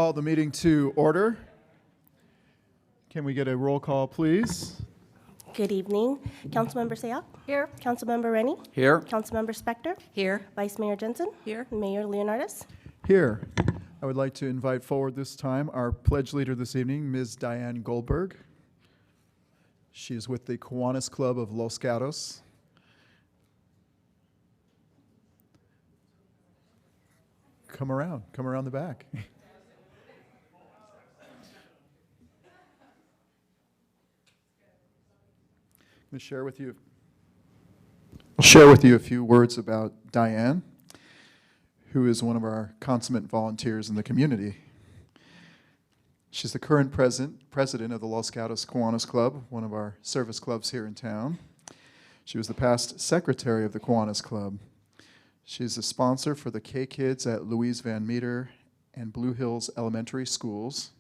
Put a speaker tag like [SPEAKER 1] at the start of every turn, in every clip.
[SPEAKER 1] Call the meeting to order. Can we get a roll call, please?
[SPEAKER 2] Good evening. Councilmember Sayoc? Here. Councilmember Rennie?
[SPEAKER 3] Here.
[SPEAKER 2] Councilmember Spector?
[SPEAKER 4] Here.
[SPEAKER 2] Vice Mayor Jensen?
[SPEAKER 4] Here.
[SPEAKER 2] Mayor Leonardis?
[SPEAKER 1] Here. I would like to invite forward this time our pledge leader this evening, Ms. Diane Goldberg. She is with the Kiwanis Club of Los Gatos. Come around the back. I'll share with you a few words about Diane, who is one of our consummate volunteers in the community. She's the current president of the Los Gatos Kiwanis Club, one of our service clubs here in town. She was the past secretary of the Kiwanis Club. She's a sponsor for the K-Kids at Louise Van Meter and Blue Hills Elementary Schools.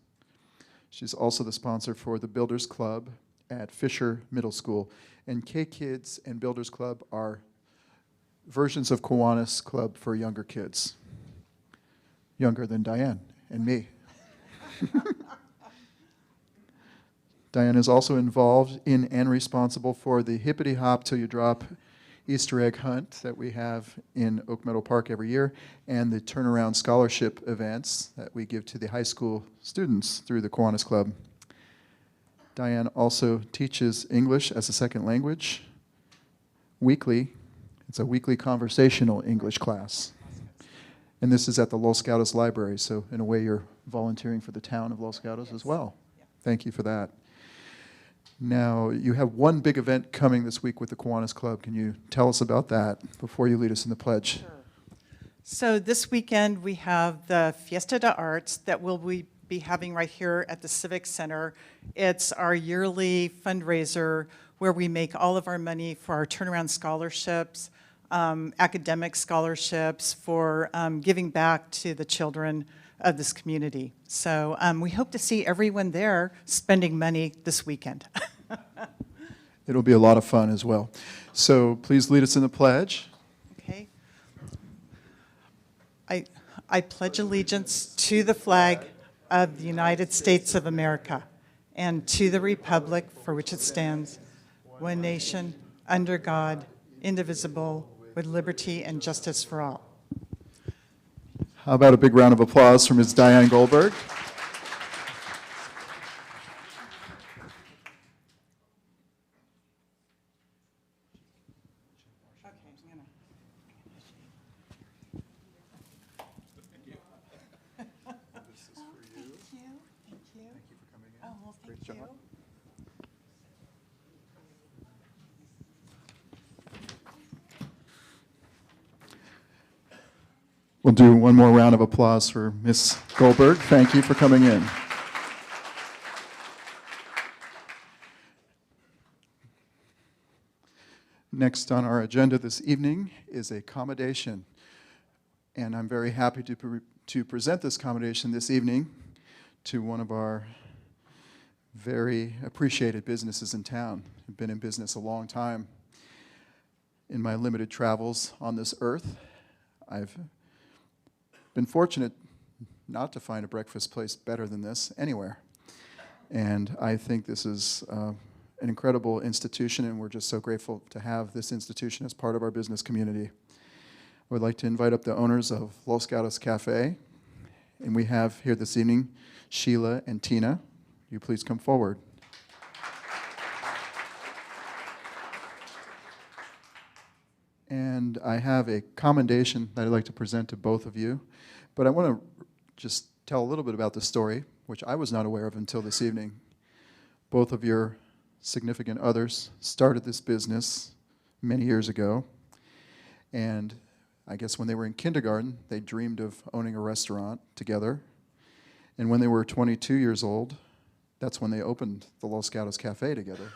[SPEAKER 1] She's also the sponsor for the Builders Club at Fisher Middle School. And K-Kids and Builders Club are versions of Kiwanis Club for younger kids. Younger than Diane and me. Diane is also involved in and responsible for the Hippity Hop Till You Drop Easter egg hunt that we have in Oak Meadow Park every year, and the turnaround scholarship events that we give to the high school students through the Kiwanis Club. Diane also teaches English as a second language weekly. It's a weekly conversational English class. And this is at the Los Gatos Library, so in a way you're volunteering for the town of Los Gatos as well. Thank you for that. Now, you have one big event coming this week with the Kiwanis Club. Can you tell us about that before you lead us in the pledge?
[SPEAKER 4] Sure. So this weekend we have the Fiesta de Arts that we'll be having right here at the Civic Center. It's our yearly fundraiser where we make all of our money for our turnaround scholarships, academic scholarships, for giving back to the children of this community. So we hope to see everyone there spending money this weekend.
[SPEAKER 1] It'll be a lot of fun as well. So please lead us in the pledge.
[SPEAKER 4] Okay. I pledge allegiance to the flag of the United States of America and to the republic for which it stands, one nation, under God, indivisible, with liberty and justice for all.
[SPEAKER 1] How about a big round of applause for Ms. Diane Goldberg? We'll do one more round of applause for Ms. Goldberg. Thank you for coming in. Next on our agenda this evening is a commendation. And I'm very happy to present this commendation this evening to one of our very appreciated businesses in town. I've been in business a long time. In my limited travels on this earth, I've been fortunate not to find a breakfast place better than this anywhere. And I think this is an incredible institution, and we're just so grateful to have this institution as part of our business community. I would like to invite up the owners of Los Gatos Cafe, and we have here this evening Sheila and Tina. Will you please come forward? And I have a commendation that I'd like to present to both of you. But I want to just tell a little bit about the story, which I was not aware of until this evening. Both of your significant others started this business many years ago. And I guess when they were in kindergarten, they dreamed of owning a restaurant together. And when they were 22 years old, that's when they opened the Los Gatos Cafe together,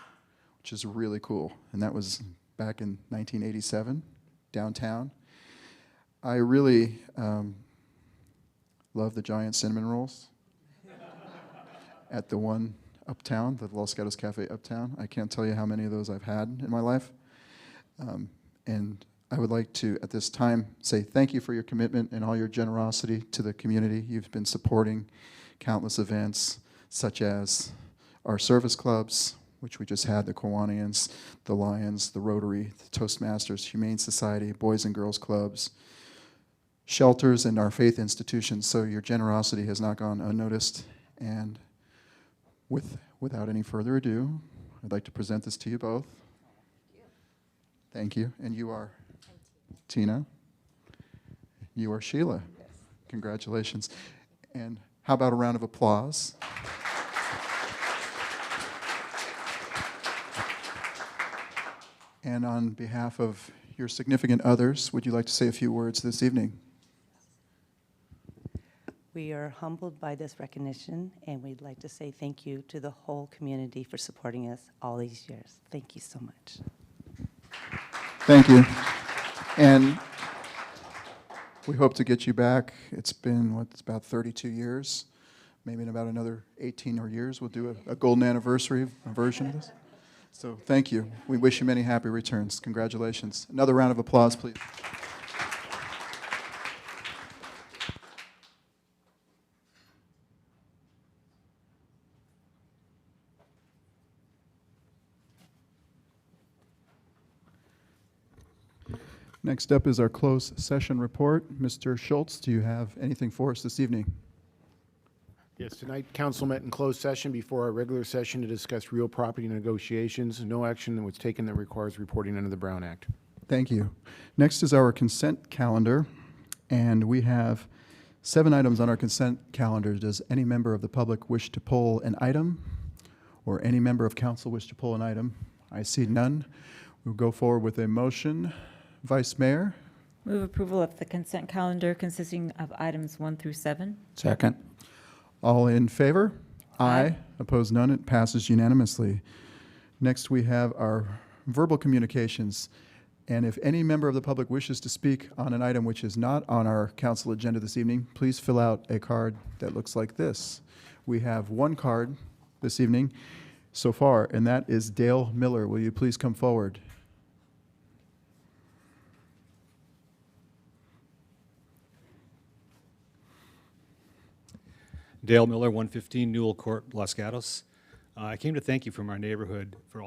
[SPEAKER 1] which is really cool. And that was back in 1987, downtown. I really love the giant cinnamon rolls at the one uptown, the Los Gatos Cafe uptown. I can't tell you how many of those I've had in my life. And I would like to, at this time, say thank you for your commitment and all your generosity to the community. You've been supporting countless events, such as our service clubs, which we just had, the Kiwanians, the Lions, the Rotary, the Toastmasters, Humane Society, Boys and Girls Clubs, shelters, and our faith institutions. So your generosity has not gone unnoticed. And without any further ado, I'd like to present this to you both. Thank you. And you are? Tina. You are Sheila. Yes. Congratulations. And how about a round of applause? And on behalf of your significant others, would you like to say a few words this evening?
[SPEAKER 3] We are humbled by this recognition, and we'd like to say thank you to the whole community for supporting us all these years. Thank you so much.
[SPEAKER 1] Thank you. And we hope to get you back. It's been, it's about 32 years. Maybe in about another 18 or years, we'll do a golden anniversary version of this. So thank you. We wish you many happy returns. Congratulations. Another round of applause, please. Next up is our closed session report. Mr. Schultz, do you have anything for us this evening?
[SPEAKER 5] Yes, tonight, council met in closed session before our regular session to discuss real property negotiations. No action was taken that requires reporting under the Brown Act.
[SPEAKER 1] Thank you. Next is our consent calendar, and we have 7 items on our consent calendar. Does any member of the public wish to pull an item, or any member of council wish to pull an item? I see none. We'll go forward with a motion. Vice Mayor?
[SPEAKER 6] Move approval of the consent calendar consisting of items 1 through 7.
[SPEAKER 7] Second.
[SPEAKER 1] All in favor?
[SPEAKER 6] Aye.
[SPEAKER 1] Opposed, none. It passes unanimously. Next, we have our verbal communications. And if any member of the public wishes to speak on an item which is not on our council agenda this evening, please fill out a card that looks like this. We have one card this evening so far, and that is Dale Miller. Will you please come forward?
[SPEAKER 8] Dale Miller, 115 Newell Court, Los Gatos. I came to thank you from our neighborhood for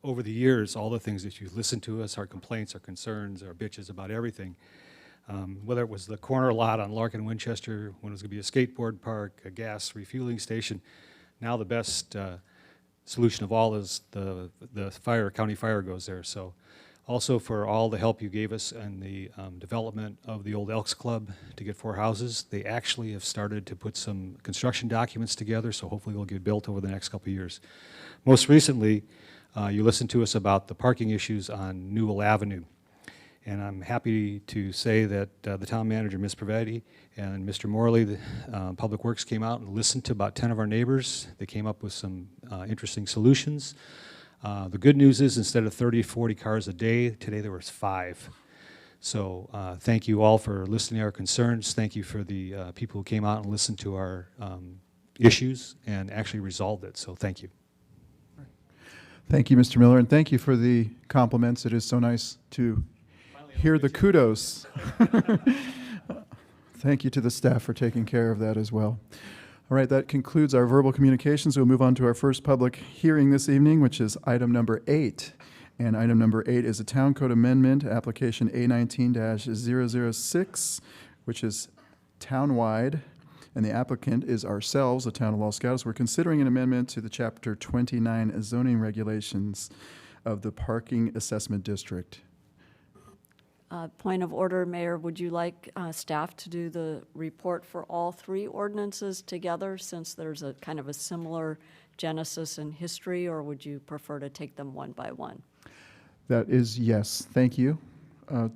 [SPEAKER 8] over the years, all the things that you've listened to us, our complaints, our concerns, our bitches about everything. Whether it was the corner lot on Larkin Winchester, when it was going to be a skateboard park, a gas refueling station. Now the best solution of all is the county fire goes there. So also for all the help you gave us in the development of the old Elks Club to get 4 houses. They actually have started to put some construction documents together, so hopefully they'll get built over the next couple of years. Most recently, you listened to us about the parking issues on Newell Avenue. And I'm happy to say that the town manager, Ms. Pravati, and Mr. Morley, the Public Works, came out and listened to about 10 of our neighbors. They came up with some interesting solutions. The good news is instead of 30 or 40 cars a day, today there was 5. So thank you all for listening to our concerns. Thank you for the people who came out and listened to our issues and actually resolved it. So thank you.
[SPEAKER 1] Thank you, Mr. Miller, and thank you for the compliments. It is so nice to hear the kudos. Thank you to the staff for taking care of that as well. All right, that concludes our verbal communications. We'll move on to our first public hearing this evening, which is item number 8. And item number 8 is a Town Code Amendment, application A19-006, which is townwide. And the applicant is ourselves, the Town of Los Gatos. We're considering an amendment to the Chapter 29 zoning regulations of the Parking Assessment District.
[SPEAKER 9] Point of order, Mayor, would you like staff to do the report for all 3 ordinances together since there's a kind of a similar genesis and history, or would you prefer to take them one by one?
[SPEAKER 1] That is yes. Thank you,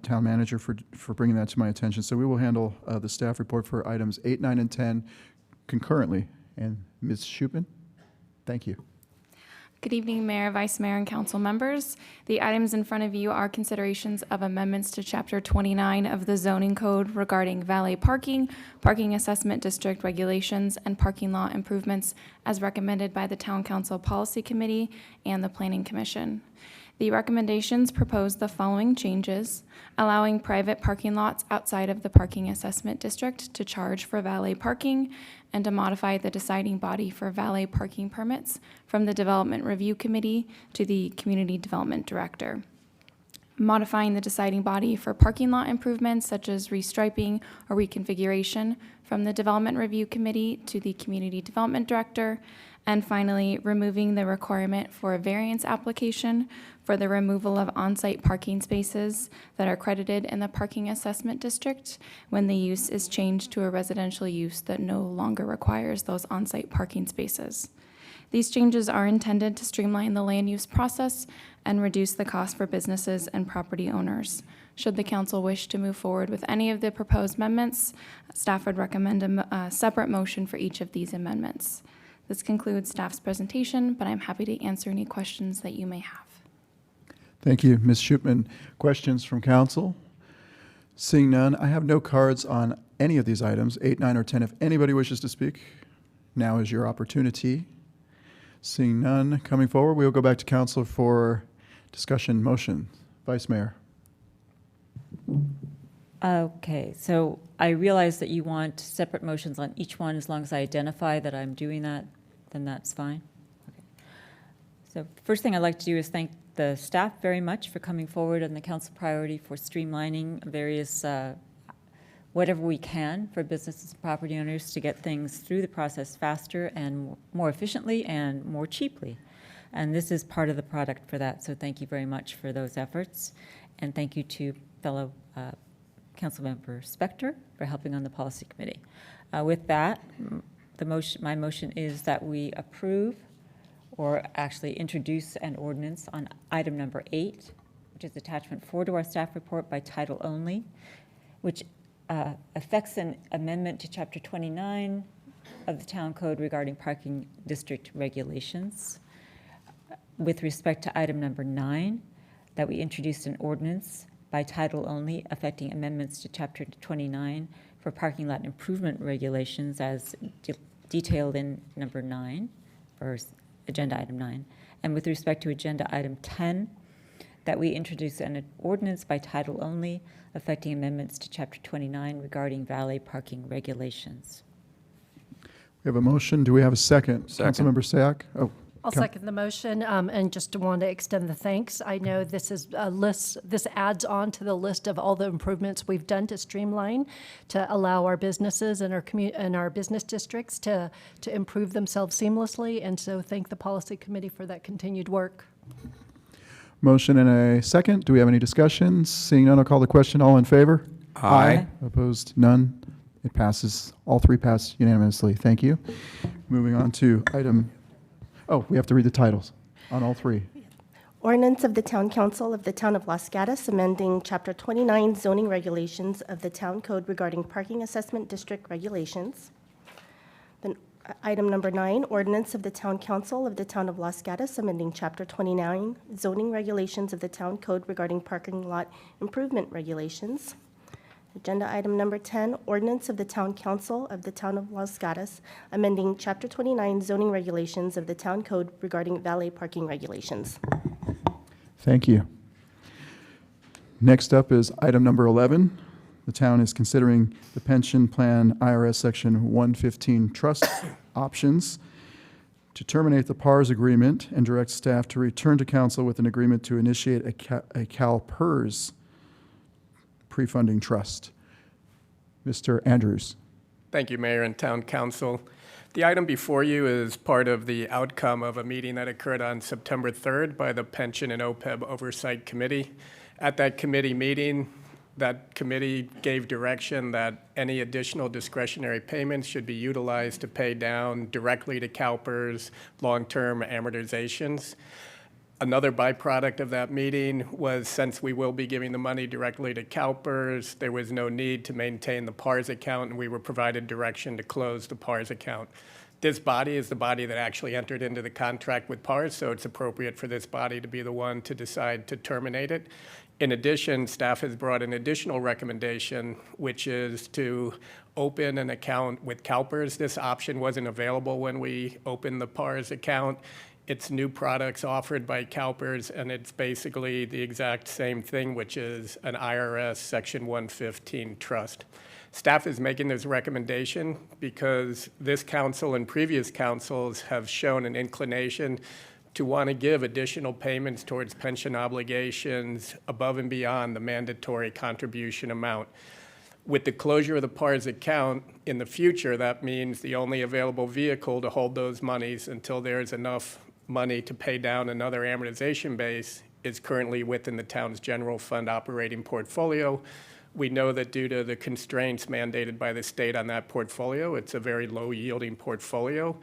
[SPEAKER 1] Town Manager, for bringing that to my attention. So we will handle the staff report for items 8, 9, and 10 concurrently. And Ms. Shupin, thank you.
[SPEAKER 10] Good evening, Mayor, Vice Mayor, and council members. The items in front of you are considerations of amendments to Chapter 29 of the zoning code regarding valet parking, parking assessment district regulations, and parking lot improvements as recommended by the Town Council Policy Committee and the Planning Commission. The recommendations propose the following changes: allowing private parking lots outside of the parking assessment district to charge for valet parking, and to modify the deciding body for valet parking permits from the Development Review Committee to the Community Development Director. Modifying the deciding body for parking lot improvements such as restriping or reconfiguration from the Development Review Committee to the Community Development Director. And finally, removing the requirement for a variance application for the removal of on-site parking spaces that are credited in the parking assessment district when the use is changed to a residential use that no longer requires those on-site parking spaces. These changes are intended to streamline the land use process and reduce the cost for businesses and property owners. Should the council wish to move forward with any of the proposed amendments, staff would recommend a separate motion for each of these amendments. This concludes staff's presentation, but I'm happy to answer any questions that you may have.
[SPEAKER 1] Thank you, Ms. Schupman. Questions from council? Seeing none, I have no cards on any of these items, 8, 9, or 10. If anybody wishes to speak, now is your opportunity. Seeing none coming forward, we will go back to council for discussion motion. Vice Mayor.
[SPEAKER 6] Okay, so I realize that you want separate motions on each one. As long as I identify that I'm doing that, then that's fine. Okay. So first thing I'd like to do is thank the staff very much for coming forward on the council priority for streamlining various, whatever we can for businesses and property owners to get things through the process faster and more efficiently and more cheaply. And this is part of the product for that. So thank you very much for those efforts. And thank you to fellow Councilmember Spector for helping on the policy committee. With that, my motion is that we approve or actually introduce an ordinance on item number 8, which is attachment 4 to our staff report by title only, which affects an amendment to Chapter 29 of the Town Code regarding parking district regulations. With respect to item number 9, that we introduced an ordinance by title only affecting amendments to Chapter 29 for parking lot improvement regulations as detailed in number 9, or agenda item 9. And with respect to agenda item 10, that we introduce an ordinance by title only affecting amendments to Chapter 29 regarding valet parking regulations.
[SPEAKER 1] We have a motion. Do we have a second?
[SPEAKER 7] Second.
[SPEAKER 1] Councilmember Sayak? Oh,
[SPEAKER 11] I'll second the motion, and just want to extend the thanks. I know this is a list, this adds on to the list of all the improvements we've done to streamline, to allow our businesses and our business districts to improve themselves seamlessly, and so thank the policy committee for that continued work.
[SPEAKER 1] motion and a second. Do we have any discussions? Seeing none, I'll call the question. All in favor?
[SPEAKER 7] Aye.
[SPEAKER 1] Opposed? None. It passes. All three pass unanimously. Thank you. Moving on to item. Oh, we have to read the titles on all three.
[SPEAKER 2] Ordinance of the Town Council of the Town of Los Gatos amending Chapter 29 zoning regulations of the Town Code regarding parking assessment district regulations. Then item number 9, ordinance of the Town Council of the Town of Los Gatos amending Chapter 29 zoning regulations of the Town Code regarding parking lot improvement regulations. Agenda item number 10, ordinance of the Town Council of the Town of Los Gatos amending Chapter 29 zoning regulations of the Town Code regarding valet parking regulations.
[SPEAKER 1] Thank you. Next up is item number 11. The town is considering the pension plan IRS Section 115 trust options to terminate the PARS agreement and direct staff to return to council with an agreement to initiate a CalPERS pre-funding trust. Mr. Andrews.
[SPEAKER 7] Thank you, Mayor and Town Council. The item before you is part of the outcome of a meeting that occurred on September 3rd by the Pension and OPEB Oversight Committee. At that committee meeting, that committee gave direction that any additional discretionary payments should be utilized to pay down directly to CalPERS long-term amortizations. Another byproduct of that meeting was, since we will be giving the money directly to CalPERS, there was no need to maintain the PARS account, and we were provided direction to close the PARS account. This body is the body that actually entered into the contract with PARS, so it's appropriate for this body to be the one to decide to terminate it. In addition, staff has brought an additional recommendation, which is to open an account with CalPERS. This option wasn't available when we opened the PARS account. It's new products offered by CalPERS, and it's basically the exact same thing, which is an IRS Section 115 trust. Staff is making this recommendation because this council and previous councils have shown an inclination to want to give additional payments towards pension obligations above and beyond the mandatory contribution amount. With the closure of the PARS account in the future, that means the only available vehicle to hold those monies until there's enough money to pay down another amortization base is currently within the town's general fund operating portfolio. We know that due to the constraints mandated by the state on that portfolio, it's a very low yielding portfolio.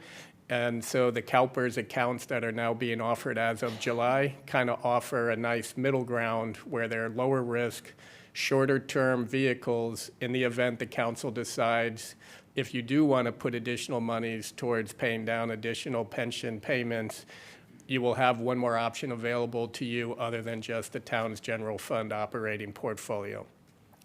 [SPEAKER 7] And so the CalPERS accounts that are now being offered as of July kind of offer a nice middle ground where they're lower risk, shorter term vehicles in the event the council decides if you do want to put additional monies towards paying down additional pension payments, you will have one more option available to you other than just the town's general fund operating portfolio.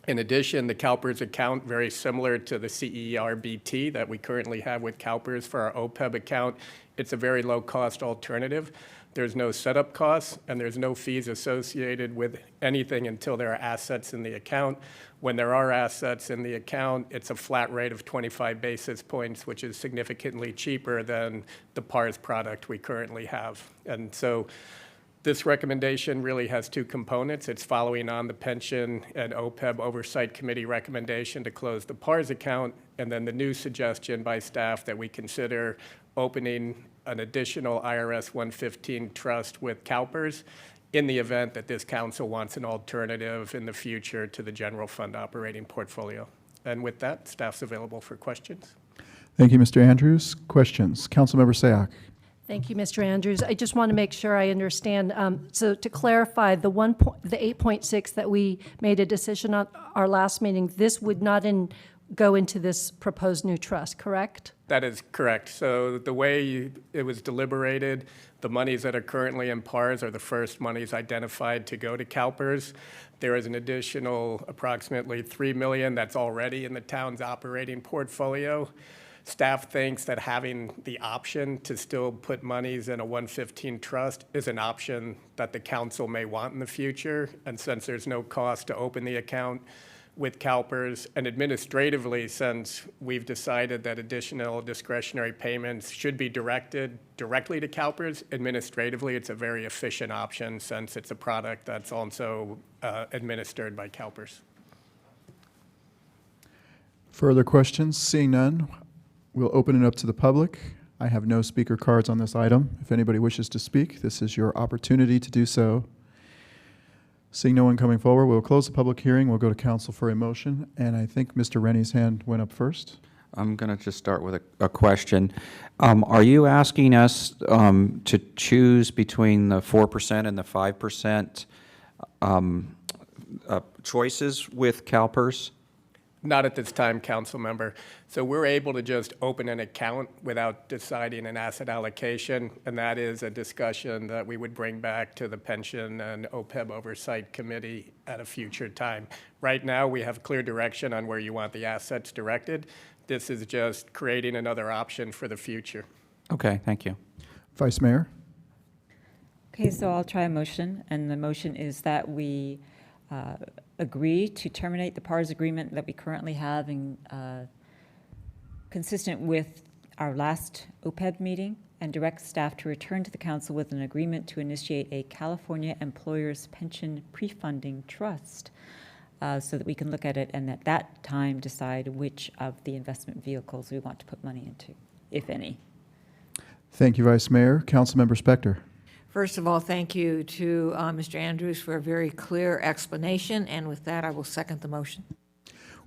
[SPEAKER 7] In addition, the CalPERS account, very similar to the CERBT that we currently have with CalPERS for our OPEB account, it's a very low-cost alternative. There's no setup costs, and there's no fees associated with anything until there are assets in the account. When there are assets in the account, it's a flat rate of 25 basis points, which is significantly cheaper than the PARS product we currently have. And so this recommendation really has two components. It's following on the Pension and OPEB Oversight Committee recommendation to close the PARS account, and then the new suggestion by staff that we consider opening an additional IRS 115 trust with CalPERS in the event that this council wants an alternative in the future to the general fund operating portfolio. And with that, staff's available for questions.
[SPEAKER 1] Thank you, Mr. Andrews. Questions? Councilmember Sayak.
[SPEAKER 11] Thank you, Mr. Andrews. I just want to make sure I understand. So to clarify, the 8.6 that we made a decision on our last meeting, this would not go into this proposed new trust, correct?
[SPEAKER 7] That is correct. So the way it was deliberated, the monies that are currently in PARS are the first monies identified to go to CalPERS. There is an additional approximately $3 million that's already in the town's operating portfolio. Staff thinks that having the option to still put monies in a 115 trust is an option that the council may want in the future. And since there's no cost to open the account with CalPERS, and administratively, since we've decided that additional discretionary payments should be directed directly to CalPERS, administratively, it's a very efficient option since it's a product that's also administered by CalPERS.
[SPEAKER 1] Further questions? Seeing none, we'll open it up to the public. I have no speaker cards on this item. If anybody wishes to speak, this is your opportunity to do so. Seeing no one coming forward, we'll close the public hearing. We'll go to council for a motion. And I think Mr. Rennie's hand went up first.
[SPEAKER 12] I'm going to just start with a question. Are you asking us to choose between the 4% and the 5% choices with CalPERS?
[SPEAKER 7] Not at this time, council member. So we're able to just open an account without deciding an asset allocation, and that is a discussion that we would bring back to the Pension and OPEB Oversight Committee at a future time. Right now, we have clear direction on where you want the assets directed. This is just creating another option for the future.
[SPEAKER 12] Okay, thank you.
[SPEAKER 1] Vice Mayor?
[SPEAKER 6] Okay, so I'll try a motion, and the motion is that we agree to terminate the PARS agreement that we currently have in, consistent with our last OPEB meeting, and direct staff to return to the council with an agreement to initiate a California Employers Pension Pre-Funding Trust so that we can look at it and at that time decide which of the investment vehicles we want to put money into, if any.
[SPEAKER 1] Thank you, Vice Mayor. Councilmember Spector.
[SPEAKER 13] First of all, thank you to Mr. Andrews for a very clear explanation, and with that, I will second the motion.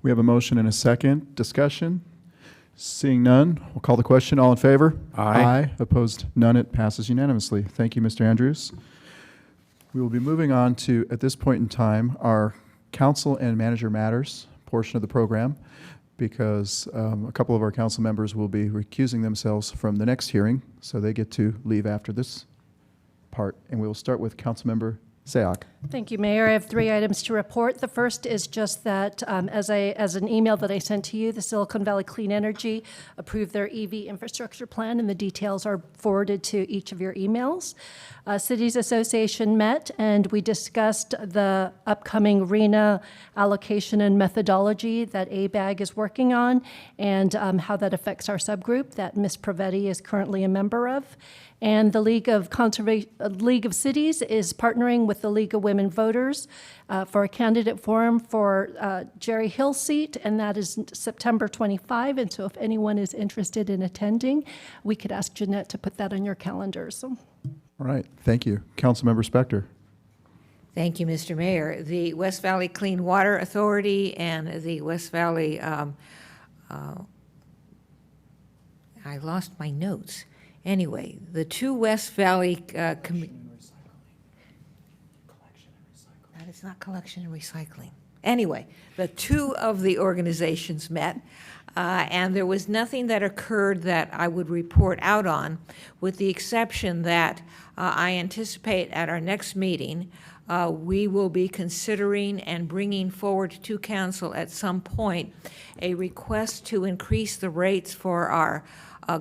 [SPEAKER 1] We have a motion and a second. Discussion? Seeing none, we'll call the question. All in favor?
[SPEAKER 12] Aye.
[SPEAKER 1] Aye. Opposed? None. It passes unanimously. Thank you, Mr. Andrews. We will be moving on to, at this point in time, our council and manager matters portion of the program, because a couple of our council members will be recusing themselves from the next hearing, so they get to leave after this part. And we will start with Councilmember Sayak.
[SPEAKER 11] Thank you, Mayor. I have 3 items to report. The first is just that, as an email that I sent to you, the Silicon Valley Clean Energy approved their EV infrastructure plan, and the details are forwarded to each of your emails. Cities Association met, and we discussed the upcoming RENA allocation and methodology that ABAG is working on, and how that affects our subgroup that Ms. Pravetti is currently a member of. And the League of Cities is partnering with the League of Women Voters for a candidate forum for Jerry Hill's seat, and that is September 25. And so if anyone is interested in attending, we could ask Jeanette to put that on your calendars.
[SPEAKER 1] All right, thank you. Councilmember Spector.
[SPEAKER 13] Thank you, Mr. Mayor. The West Valley Clean Water Authority and the West Valley, I lost my notes. Anyway, the 2 West Valley, that is not collection and recycling. Anyway, the 2 of the organizations met, and there was nothing that occurred that I would report out on, with the exception that I anticipate at our next meeting, we will be considering and bringing forward to council at some point a request to increase the rates for our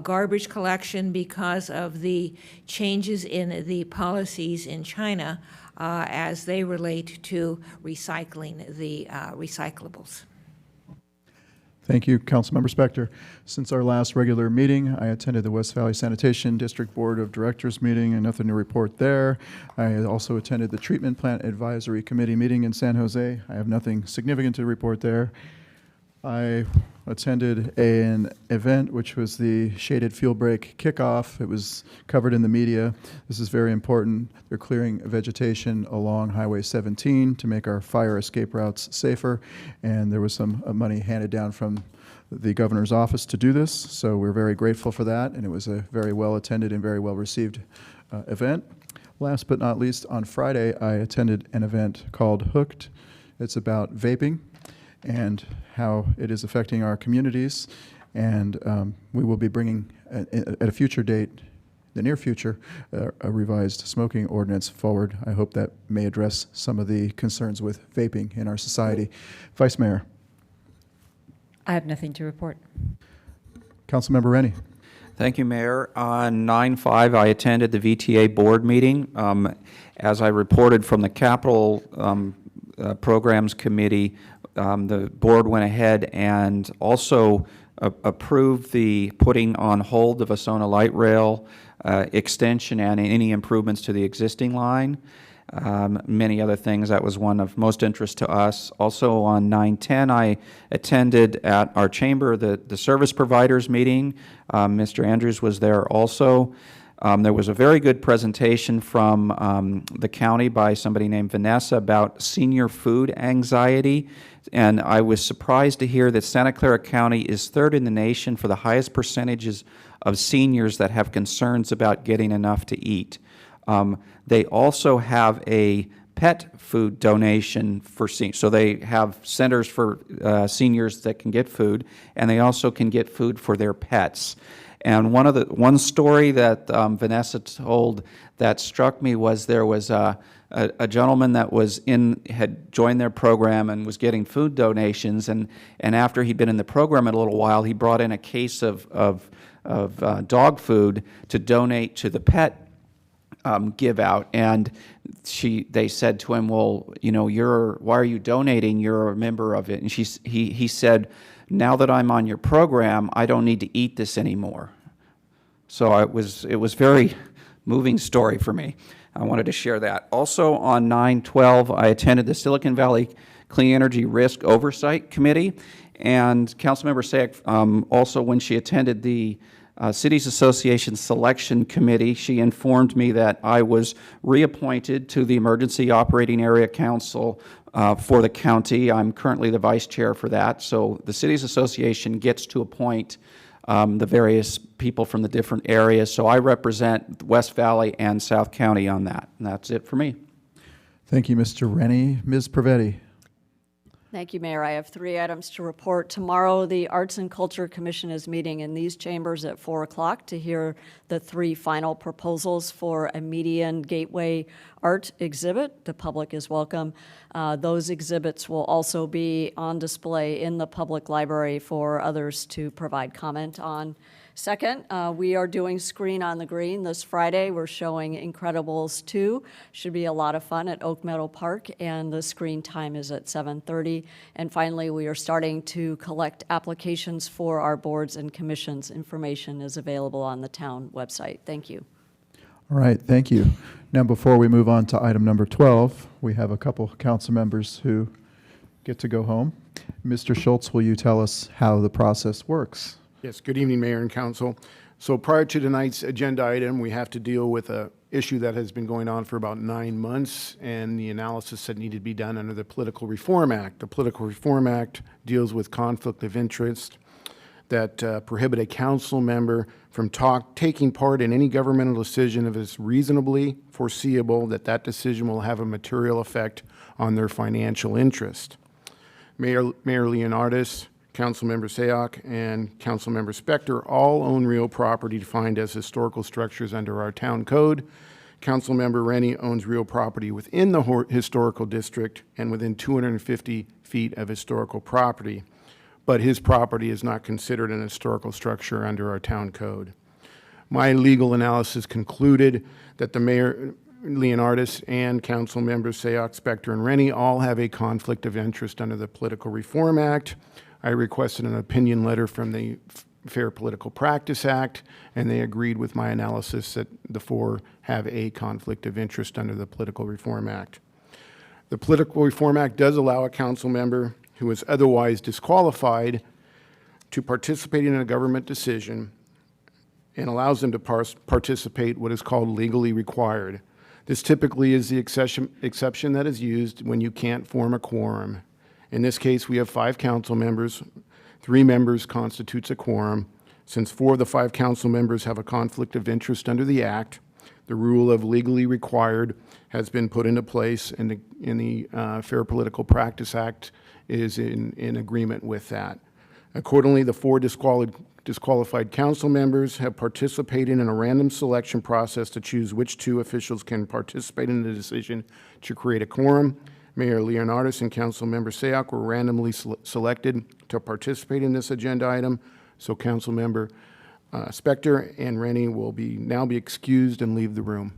[SPEAKER 13] garbage collection because of the changes in the policies in China as they relate to recycling the recyclables.
[SPEAKER 1] Thank you, Councilmember Spector. Since our last regular meeting, I attended the West Valley Sanitation District Board of Directors meeting, and nothing to report there. I also attended the Treatment Plant Advisory Committee meeting in San Jose. I have nothing significant to report there. I attended an event which was the Shaded Fuel Break kickoff. It was covered in the media. This is very important. They're clearing vegetation along Highway 17 to make our fire escape routes safer, and there was some money handed down from the governor's office to do this, so we're very grateful for that, and it was a very well attended and very well received event. Last but not least, on Friday, I attended an event called Hooked. It's about vaping and how it is affecting our communities. And we will be bringing, at a future date, the near future, a revised smoking ordinance forward. I hope that may address some of the concerns with vaping in our society. Vice Mayor.
[SPEAKER 6] I have nothing to report.
[SPEAKER 1] Councilmember Rennie.
[SPEAKER 12] Thank you, Mayor. On 9/5, I attended the VTA board meeting. As I reported from the Capital Programs Committee, the board went ahead and also approved the putting on hold the Vasona Light Rail extension and any improvements to the existing line. Many other things. That was one of most interest to us. Also on 9/10, I attended at our chamber the service providers meeting. Mr. Andrews was there also. There was a very good presentation from the county by somebody named Vanessa about senior food anxiety, and I was surprised to hear that Santa Clara County is 3rd in the nation for the highest percentages of seniors that have concerns about getting enough to eat. They also have a pet food donation for seniors, so they have centers for seniors that can get food, and they also can get food for their pets. And one story that Vanessa told that struck me was there was a gentleman that had joined their program and was getting food donations, and after he'd been in the program a little while, he brought in a case of dog food to donate to the pet give out, and they said to him, "Well, why are you donating? You're a member of it." And he said, "Now that I'm on your program, I don't need to eat this anymore." So it was very moving story for me. I wanted to share that. Also on 9/12, I attended the Silicon Valley Clean Energy Risk Oversight Committee, and Councilmember Sayek, also when she attended the Cities Association Selection Committee, she informed me that I was reappointed to the Emergency Operating Area Council for the county. I'm currently the vice chair for that. So the Cities Association gets to appoint the various people from the different areas. So I represent West Valley and South County on that. And that's it for me.
[SPEAKER 1] Thank you, Mr. Rennie. Ms. Pravetti.
[SPEAKER 9] Thank you, Mayor. I have 3 items to report. Tomorrow, the Arts and Culture Commission is meeting in these chambers at 4 o'clock to hear the 3 final proposals for a median gateway art exhibit. The public is welcome. Those exhibits will also be on display in the public library for others to provide comment on. Second, we are doing Screen on the Green this Friday. We're showing Incredibles 2. Should be a lot of fun at Oak Meadow Park, and the screen time is at 7:30. And finally, we are starting to collect applications for our boards and commissions. Information is available on the town website. Thank you.
[SPEAKER 1] All right, thank you. Now, before we move on to item number 12, we have a couple council members who get to go home. Mr. Schultz, will you tell us how the process works?
[SPEAKER 5] Yes, good evening, Mayor and Council. So prior to tonight's agenda item, we have to deal with an issue that has been going on for about 9 months and the analysis that needed to be done under the Political Reform Act. The Political Reform Act deals with conflict of interest that prohibit a council member from taking part in any governmental decision if it's reasonably foreseeable that that decision will have a material effect on their financial interest. Mayor Leonardis, Councilmember Sayoc, and Councilmember Spector all own real property defined as historical structures under our town code. Councilmember Rennie owns real property within the historical district and within 250 feet of historical property, but his property is not considered an historical structure under our town code. My legal analysis concluded that the Mayor Leonardis and Councilmembers Sayoc, Spector, and Rennie all have a conflict of interest under the Political Reform Act. I requested an opinion letter from the Fair Political Practice Act, and they agreed with my analysis that the 4 have a conflict of interest under the Political Reform Act. The Political Reform Act does allow a council member who is otherwise disqualified to participate in a government decision and allows them to participate what is called legally required. This typically is the exception that is used when you can't form a quorum. In this case, we have 5 council members. 3 members constitutes a quorum. Since 4 of the 5 council members have a conflict of interest under the Act, the rule of legally required has been put into place, and the Fair Political Practice Act is in agreement with that. Accordingly, the 4 disqualified council members have participated in a random selection process to choose which 2 officials can participate in the decision to create a quorum. Mayor Leonardis and Councilmember Sayoc were randomly selected to participate in this agenda item, so Councilmember Spector and Rennie will now be excused and leave the room.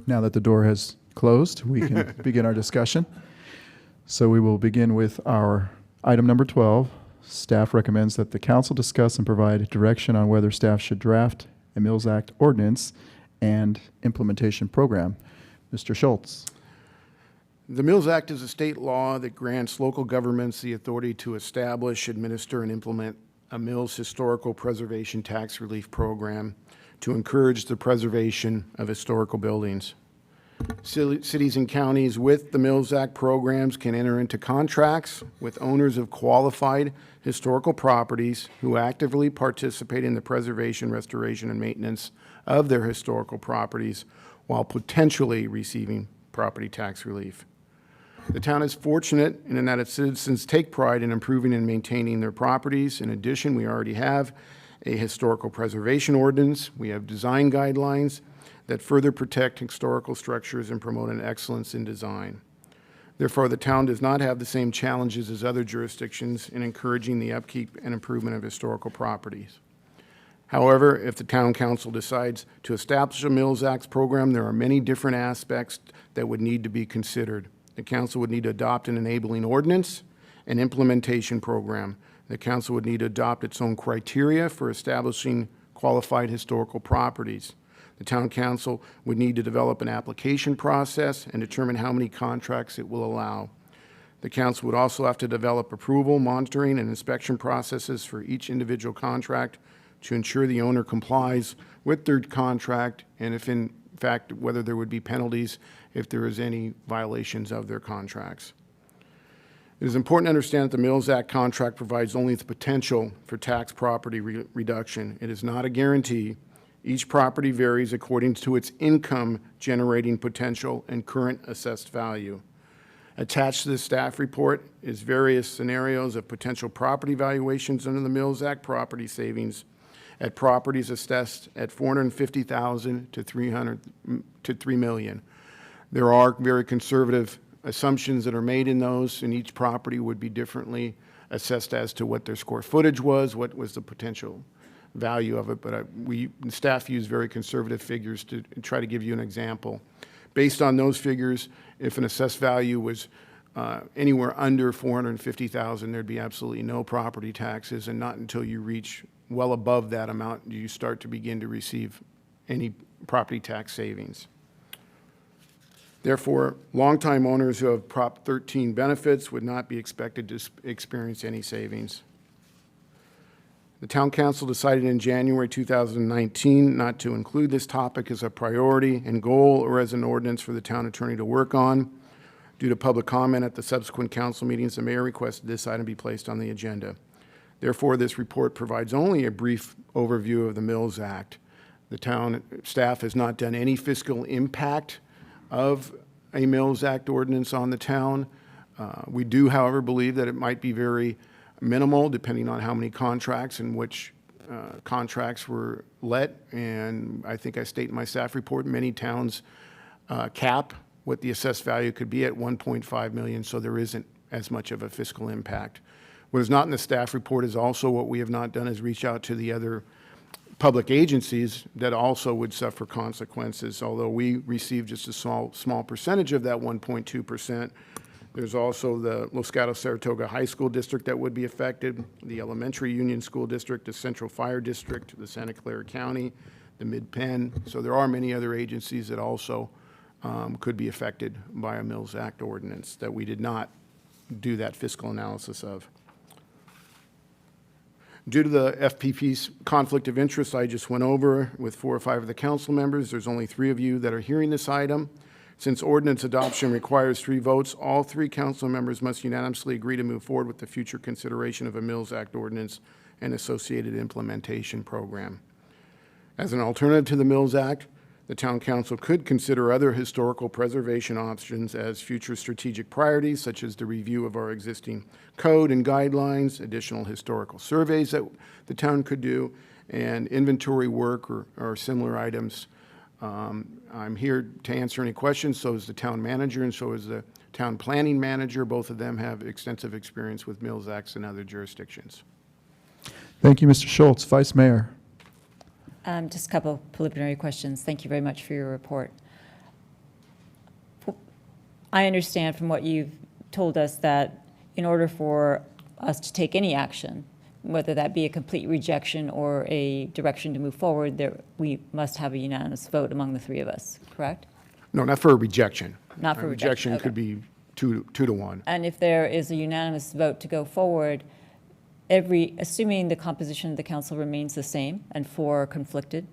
[SPEAKER 1] Now that the door has closed, we can begin our discussion. So we will begin with our item number 12. Staff recommends that the council discuss and provide direction on whether staff should draft a Mills Act ordinance and implementation program. Mr. Schultz.
[SPEAKER 5] The Mills Act is a state law that grants local governments the authority to establish, administer, and implement a Mills Historical Preservation Tax Relief Program to encourage the preservation of historical buildings. Cities and counties with the Mills Act programs can enter into contracts with owners of qualified historical properties who actively participate in the preservation, restoration, and maintenance of their historical properties while potentially receiving property tax relief. The town is fortunate in that its citizens take pride in improving and maintaining their properties. In addition, we already have a historical preservation ordinance. We have design guidelines that further protect historical structures and promote an excellence in design. Therefore, the town does not have the same challenges as other jurisdictions in encouraging the upkeep and improvement of historical properties. However, if the town council decides to establish a Mills Act program, there are many different aspects that would need to be considered. The council would need to adopt an enabling ordinance, an implementation program. The council would need to adopt its own criteria for establishing qualified historical properties. The town council would need to develop an application process and determine how many contracts it will allow. The council would also have to develop approval, monitoring, and inspection processes for each individual contract to ensure the owner complies with their contract, and if in fact, whether there would be penalties if there is any violations of their contracts. It is important to understand that the Mills Act contract provides only the potential for tax property reduction. It is not a guarantee. Each property varies according to its income generating potential and current assessed value. Attached to the staff report is various scenarios of potential property valuations under the Mills Act property savings at properties assessed at $450,000 to $3 million. There are very conservative assumptions that are made in those, and each property would be differently assessed as to what their square footage was, what was the potential value of it, but staff use very conservative figures to try to give you an example. Based on those figures, if an assessed value was anywhere under $450,000, there'd be absolutely no property taxes, and not until you reach well above that amount do you start to begin to receive any property tax savings. Therefore, longtime owners who have Prop 13 benefits would not be expected to experience any savings. The Town Council decided in January 2019 not to include this topic as a priority and goal or as an ordinance for the town attorney to work on. Due to public comment at the subsequent council meetings, the mayor requested this item be placed on the agenda. Therefore, this report provides only a brief overview of the Mills Act. The town staff has not done any fiscal impact of a Mills Act ordinance on the town. We do, however, believe that it might be very minimal depending on how many contracts and which contracts were let. And I think I state in my staff report, many towns cap what the assessed value could be at 1.5 million, so there isn't as much of a fiscal impact. What is not in the staff report is also what we have not done is reach out to the other public agencies that also would suffer consequences. Although we receive just a small percentage of that 1.2%, there's also the Los Gatos-Saratoga High School District that would be affected, the Elementary Union School District, the Central Fire District, the Santa Clara County, the Mid-Penn. So there are many other agencies that also could be affected by a Mills Act ordinance that we did not do that fiscal analysis of. Due to the FPP's conflict of interest I just went over with 4 or 5 of the council members, there's only 3 of you that are hearing this item. Since ordinance adoption requires 3 votes, all 3 council members must unanimously agree to move forward with the future consideration of a Mills Act ordinance and associated implementation program. As an alternative to the Mills Act, the Town Council could consider other historical preservation options as future strategic priorities, such as the review of our existing code and guidelines, additional historical surveys that the town could do, and inventory work or similar items. I'm here to answer any questions. So is the town manager, and so is the town planning manager. Both of them have extensive experience with Mills Acts and other jurisdictions.
[SPEAKER 1] Thank you, Mr. Schultz. Vice Mayor.
[SPEAKER 6] Just a couple of preliminary questions. Thank you very much for your report. I understand from what you've told us that in order for us to take any action, whether that be a complete rejection or a direction to move forward, we must have a unanimous vote among the 3 of us, correct?
[SPEAKER 5] No, not for a rejection.
[SPEAKER 6] Not for rejection, okay.
[SPEAKER 5] Could be 2 to 1.
[SPEAKER 6] And if there is a unanimous vote to go forward, assuming the composition of the council remains the same and 4 are conflicted,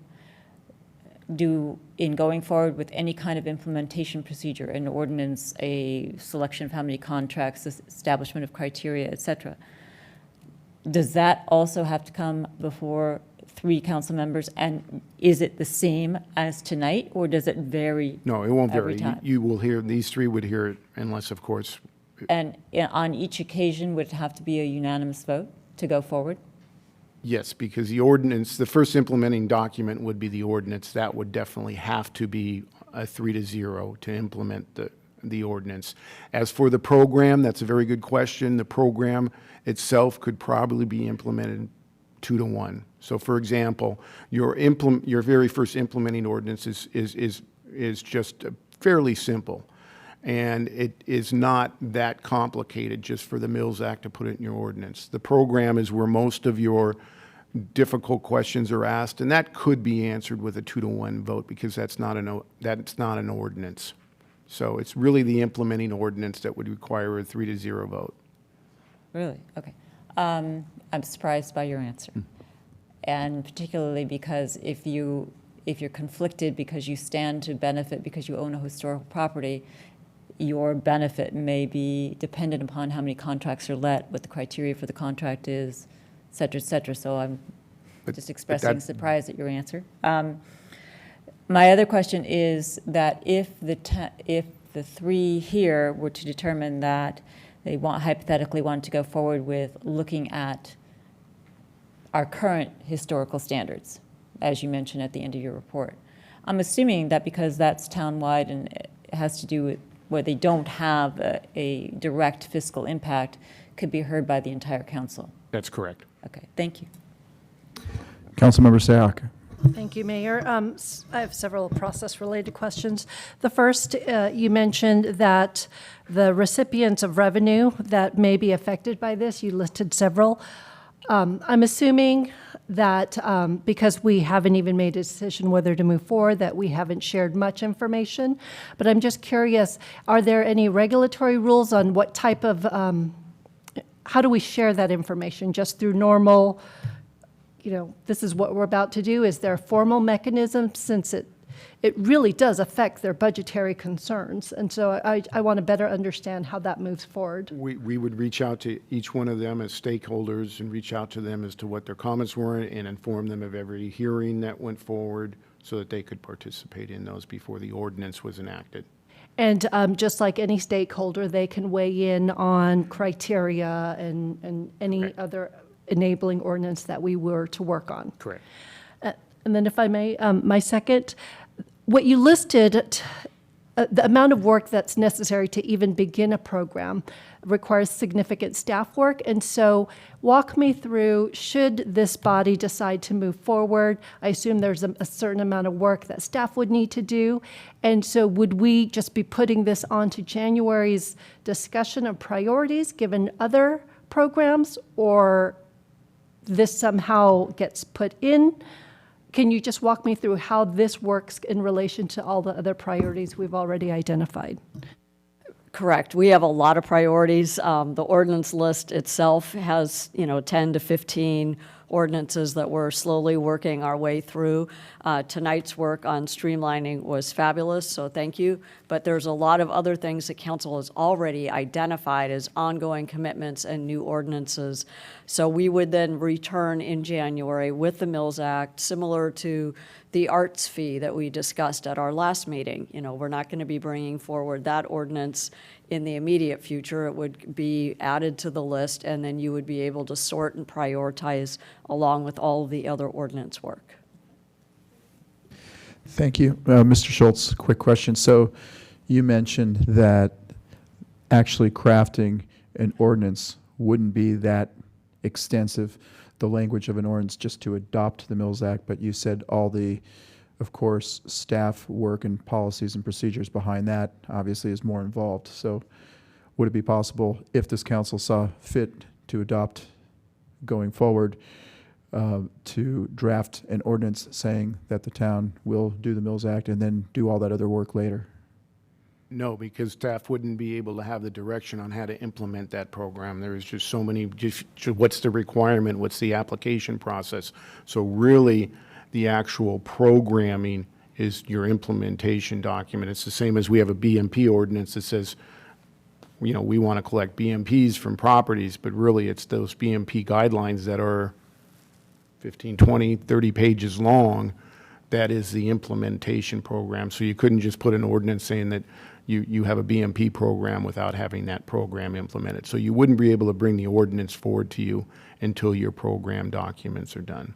[SPEAKER 6] in going forward with any kind of implementation procedure, an ordinance, a selection of how many contracts, establishment of criteria, et cetera, does that also have to come before 3 council members? And is it the same as tonight, or does it vary?
[SPEAKER 5] No, it won't
[SPEAKER 6] every
[SPEAKER 5] vary.
[SPEAKER 6] time?
[SPEAKER 5] You will hear, these 3 would hear it unless, of course.
[SPEAKER 6] And on each occasion, would it have to be a unanimous vote to go forward?
[SPEAKER 5] Yes, because the ordinance, the first implementing document would be the ordinance. That would definitely have to be a 3-0 to implement the ordinance. As for the program, that's a very good question. The program itself could probably be implemented 2 to 1. So, for example, your very first implementing ordinance is just fairly simple, and it is not that complicated just for the Mills Act to put it in your ordinance. The program is where most of your difficult questions are asked, and that could be answered with a 2 to 1 vote because that's not an ordinance. So it's really the implementing ordinance that would require a 3-0 vote.
[SPEAKER 6] Really? Okay. I'm surprised by your answer. And particularly because if you're conflicted because you stand to benefit because you own a historical property, your benefit may be dependent upon how many contracts are let, what the criteria for the contract is, et cetera, et cetera. So I'm just expressing surprise at your answer. My other question is that if the three here were to determine that they hypothetically want to go forward with looking at our current historical standards, as you mentioned at the end of your report, I'm assuming that because that's townwide and it has to do with where they don't have a direct fiscal impact, could be heard by the entire council.
[SPEAKER 5] That's correct.
[SPEAKER 6] Okay, thank you.
[SPEAKER 1] Councilmember Sayak.
[SPEAKER 11] Thank you, Mayor. I have several process-related questions. The first, you mentioned that the recipients of revenue that may be affected by this, you listed several. I'm assuming that because we haven't even made a decision whether to move forward, that we haven't shared much information. But I'm just curious, are there any regulatory rules on what type of, how do we share that information? Just through normal, this is what we're about to do? Is there a formal mechanism, since it really does affect their budgetary concerns? And so I want to better understand how that moves forward.
[SPEAKER 5] We would reach out to each one of them as stakeholders and reach out to them as to what their comments were and inform them of every hearing that went forward so that they could participate in those before the ordinance was enacted.
[SPEAKER 11] And just like any stakeholder, they can weigh in on criteria and any
[SPEAKER 5] Correct.
[SPEAKER 11] other enabling ordinance that we were to work on.
[SPEAKER 5] Correct.
[SPEAKER 11] And then if I may, my second, what you listed, the amount of work that's necessary to even begin a program requires significant staff work. And so walk me through, should this body decide to move forward, I assume there's a certain amount of work that staff would need to do. And so would we just be putting this onto January's discussion of priorities given other programs, or this somehow gets put in? Can you just walk me through how this works in relation to all the other priorities we've already identified?
[SPEAKER 9] Correct. We have a lot of priorities. The ordinance list itself has, 10 to 15 ordinances that we're slowly working our way through. Tonight's work on streamlining was fabulous, so thank you. But there's a lot of other things that council has already identified as ongoing commitments and new ordinances. So we would then return in January with the Mills Act, similar to the arts fee that we discussed at our last meeting. We're not going to be bringing forward that ordinance in the immediate future. It would be added to the list, and then you would be able to sort and prioritize along with all of the other ordinance work.
[SPEAKER 1] Thank you. Mr. Schultz, quick question. So you mentioned that actually crafting an ordinance wouldn't be that extensive, the language of an ordinance just to adopt the Mills Act, but you said all the, of course, staff work and policies and procedures behind that obviously is more involved. So would it be possible, if this council saw fit to adopt going forward, to draft an ordinance saying that the town will do the Mills Act and then do all that other work later?
[SPEAKER 5] No, because staff wouldn't be able to have the direction on how to implement that program. There is just so many, what's the requirement, what's the application process? So really, the actual programming is your implementation document. It's the same as we have a BMP ordinance that says, we want to collect BMPs from properties, but really it's those BMP guidelines that are 15, 20, 30 pages long. That is the implementation program. So you couldn't just put an ordinance saying that you have a BMP program without having that program implemented. So you wouldn't be able to bring the ordinance forward to you until your program documents are done.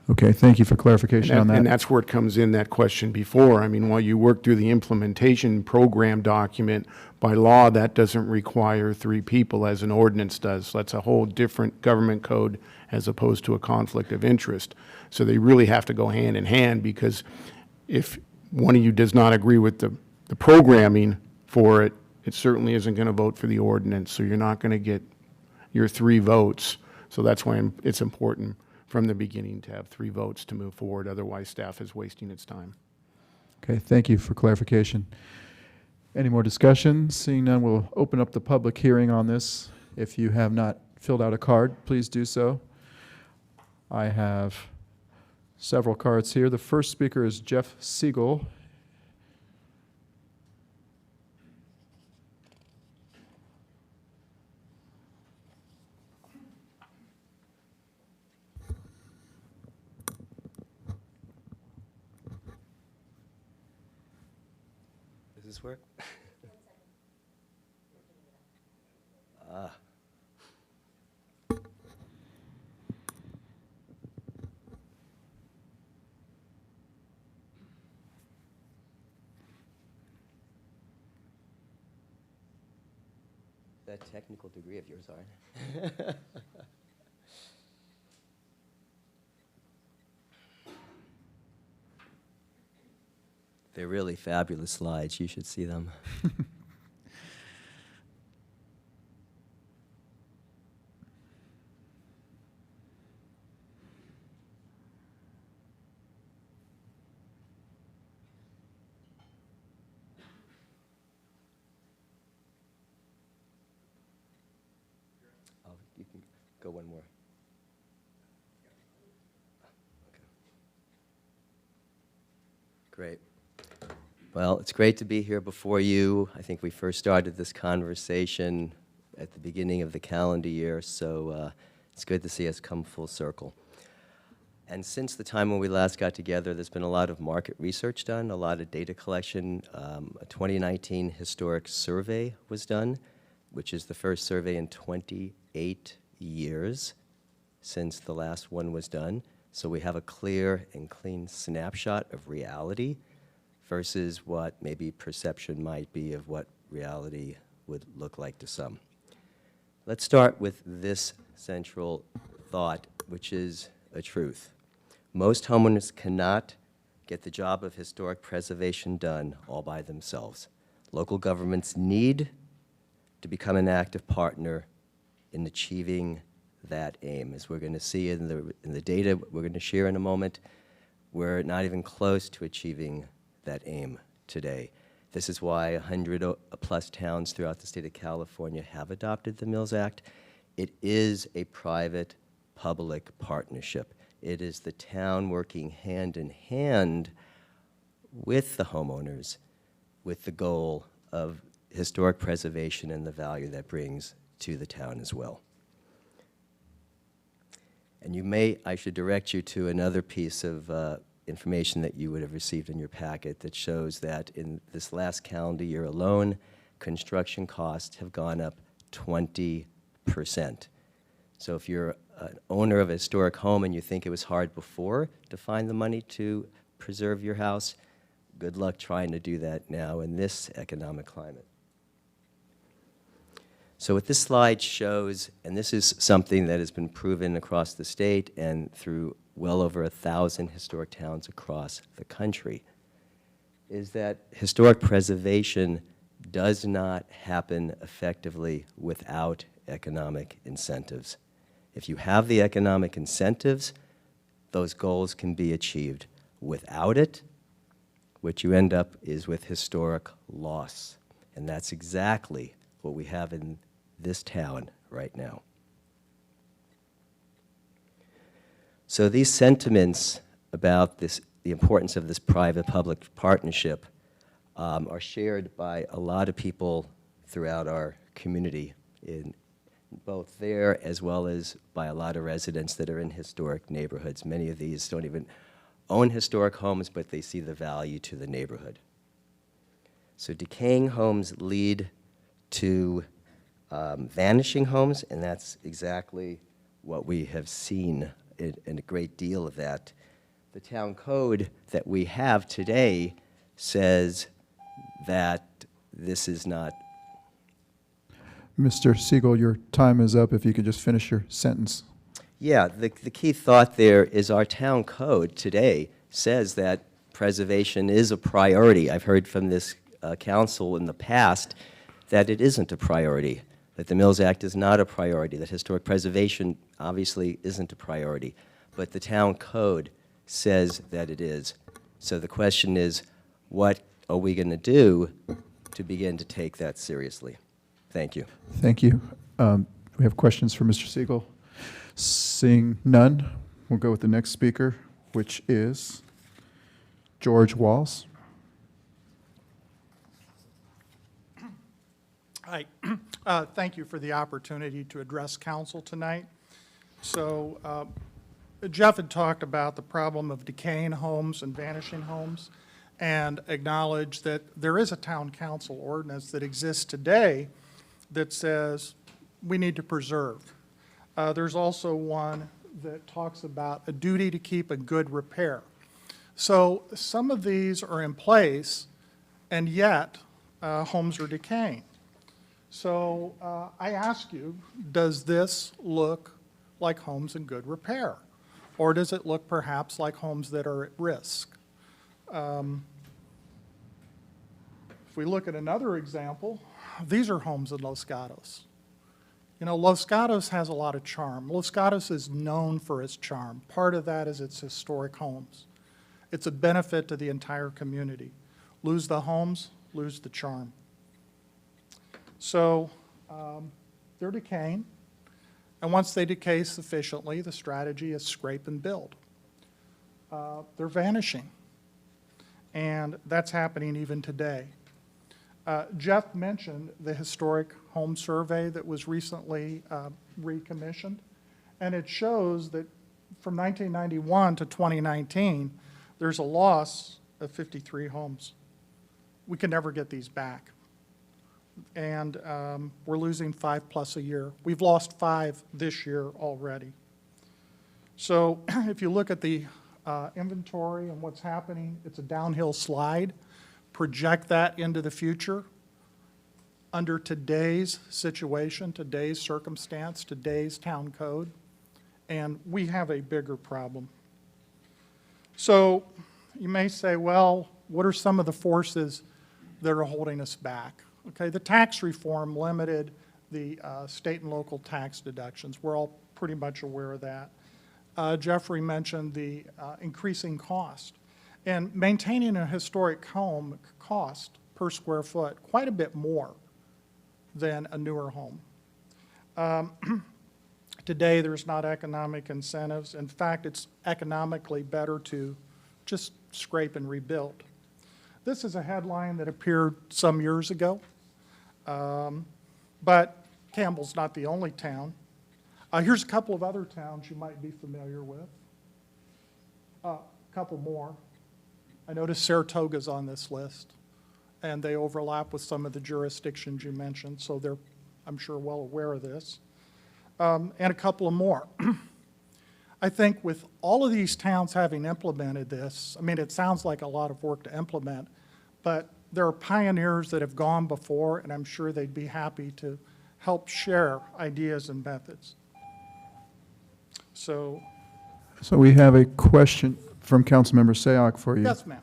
[SPEAKER 1] Okay, thank you for clarification on that.
[SPEAKER 5] And that's where it comes in, that question before. I mean, while you work through the implementation program document, by law, that doesn't require 3 people as an ordinance does. That's a whole different government code as opposed to a conflict of interest. So they really have to go hand in hand, because if one of you does not agree with the programming for it, it certainly isn't going to vote for the ordinance. So you're not going to get your 3 votes. So that's why it's important from the beginning to have 3 votes to move forward. Otherwise, staff is wasting its time.
[SPEAKER 1] Okay, thank you for clarification. Any more discussion? Seeing none, we'll open up the public hearing on this. If you have not filled out a card, please do so. I have several cards here. The first speaker is Jeff Siegel.
[SPEAKER 14] Does this work? Ah. That technical degree of yours, are. They're really fabulous slides. You should see them. Oh, you can go one more. Okay. Great. Well, it's great to be here before you. I think we first started this conversation at the beginning of the calendar year, so it's good to see us come full circle. And since the time when we last got together, there's been a lot of market research done, a lot of data collection. A 2019 historic survey was done, which is the first survey in 28 years since the last one was done. So we have a clear and clean snapshot of reality versus what maybe perception might be of what reality would look like to some. Let's start with this central thought, which is a truth. Most homeowners cannot get the job of historic preservation done all by themselves. Local governments need to become an active partner in achieving that aim. As we're going to see in the data we're going to share in a moment, we're not even close to achieving that aim today. This is why 100+ towns throughout the state of California have adopted the Mills Act. It is a private-public partnership. It is the town working hand in hand with the homeowners with the goal of historic preservation and the value that brings to the town as well. And I should direct you to another piece of information that you would have received in your packet that shows that in this last calendar year alone, construction costs have gone up 20%. So if you're an owner of a historic home and you think it was hard before to find the money to preserve your house, good luck trying to do that now in this economic climate. So what this slide shows, and this is something that has been proven across the state and through well over 1,000 historic towns across the country, is that historic preservation does not happen effectively without economic incentives. If you have the economic incentives, those goals can be achieved. Without it, what you end up is with historic loss. And that's exactly what we have in this town right now. So these sentiments about the importance of this private-public partnership are shared by a lot of people throughout our community, in both there as well as by a lot of residents that are in historic neighborhoods. Many of these don't even own historic homes, but they see the value to the neighborhood. So decaying homes lead to vanishing homes, and that's exactly what we have seen in a great deal of that. The town code that we have today says that this is not.
[SPEAKER 1] Mr. Siegel, your time is up. If you could just finish your sentence.
[SPEAKER 14] Yeah, the key thought there is our town code today says that preservation is a priority. I've heard from this council in the past that it isn't a priority, that the Mills Act is not a priority, that historic preservation obviously isn't a priority, but the town code says that it is. So the question is, what are we going to do to begin to take that seriously. Thank you.
[SPEAKER 1] Thank you. We have questions for Mr. Siegel. Seeing none, we'll go with the next speaker, which is George Walls.
[SPEAKER 15] Hi. Thank you for the opportunity to address council tonight. So Jeff had talked about the problem of decaying homes and vanishing homes, and acknowledged that there is a town council ordinance that exists today that says we need to preserve. There's also one that talks about a duty to keep a good repair. So some of these are in place, and yet homes are decaying. So I ask you, does this look like homes in good repair? Or does it look perhaps like homes that are at risk? If we look at another example, these are homes in Los Gatos. You know, Los Gatos has a lot of charm. Los Gatos is known for its charm. Part of that is its historic homes. It's a benefit to the entire community. Lose the homes, lose the charm. So they're decaying, and once they decay sufficiently, the strategy is scrape and build. They're vanishing, and that's happening even today. Jeff mentioned the historic home survey that was recently recommissioned, and it shows that from 1991 to 2019, there's a loss of 53 homes. We can never get these back. And we're losing 5+ a year. We've lost 5 this year already. So if you look at the inventory and what's happening, it's a downhill slide. Project that into the future. Under today's situation, today's circumstance, today's town code, and we have a bigger problem. So you may say, well, what are some of the forces that are holding us back? Okay, the tax reform limited the state and local tax deductions. We're all pretty much aware of that. Jeffrey mentioned the increasing cost. And maintaining a historic home cost per square foot quite a bit more than a newer home. Today, there's not economic incentives. In fact, it's economically better to just scrape and rebuild. This is a headline that appeared some years ago, but Campbell's not the only town. Here's a couple of other towns you might be familiar with. A couple more. I noticed Saratoga's on this list, and they overlap with some of the jurisdictions you mentioned, so they're, I'm sure, well aware of this. And a couple of more. I think with all of these towns having implemented this, I mean, it sounds like a lot of work to implement, but there are pioneers that have gone before, and I'm sure they'd be happy to help share ideas and methods. So
[SPEAKER 1] we have a question from Councilmember Sayoc for you.
[SPEAKER 15] yes, ma'am.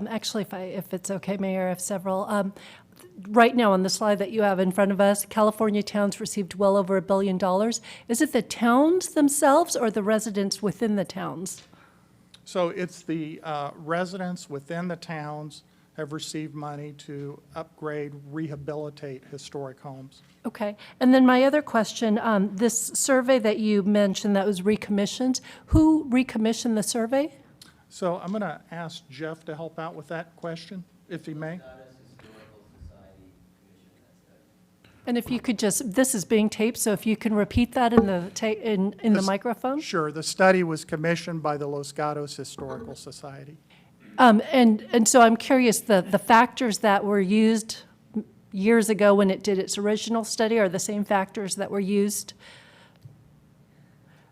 [SPEAKER 11] Actually, if it's okay, Mayor, I have several. Right now on the slide that you have in front of us, California towns received well over $1 billion. Is it the towns themselves or the residents within the towns?
[SPEAKER 15] So it's the residents within the towns have received money to upgrade, rehabilitate historic homes.
[SPEAKER 11] Okay. And then my other question, this survey that you mentioned that was recommissioned, who recommissioned the survey?
[SPEAKER 15] So I'm going to ask Jeff to help out with that question, if he may.
[SPEAKER 11] And if you could just, this is being taped, so if you can repeat that in the in the microphone?
[SPEAKER 15] Sure. The study was commissioned by the Los Gatos Historical Society.
[SPEAKER 11] And so I'm curious, the factors that were used years ago when it did its original study are the same factors that were used?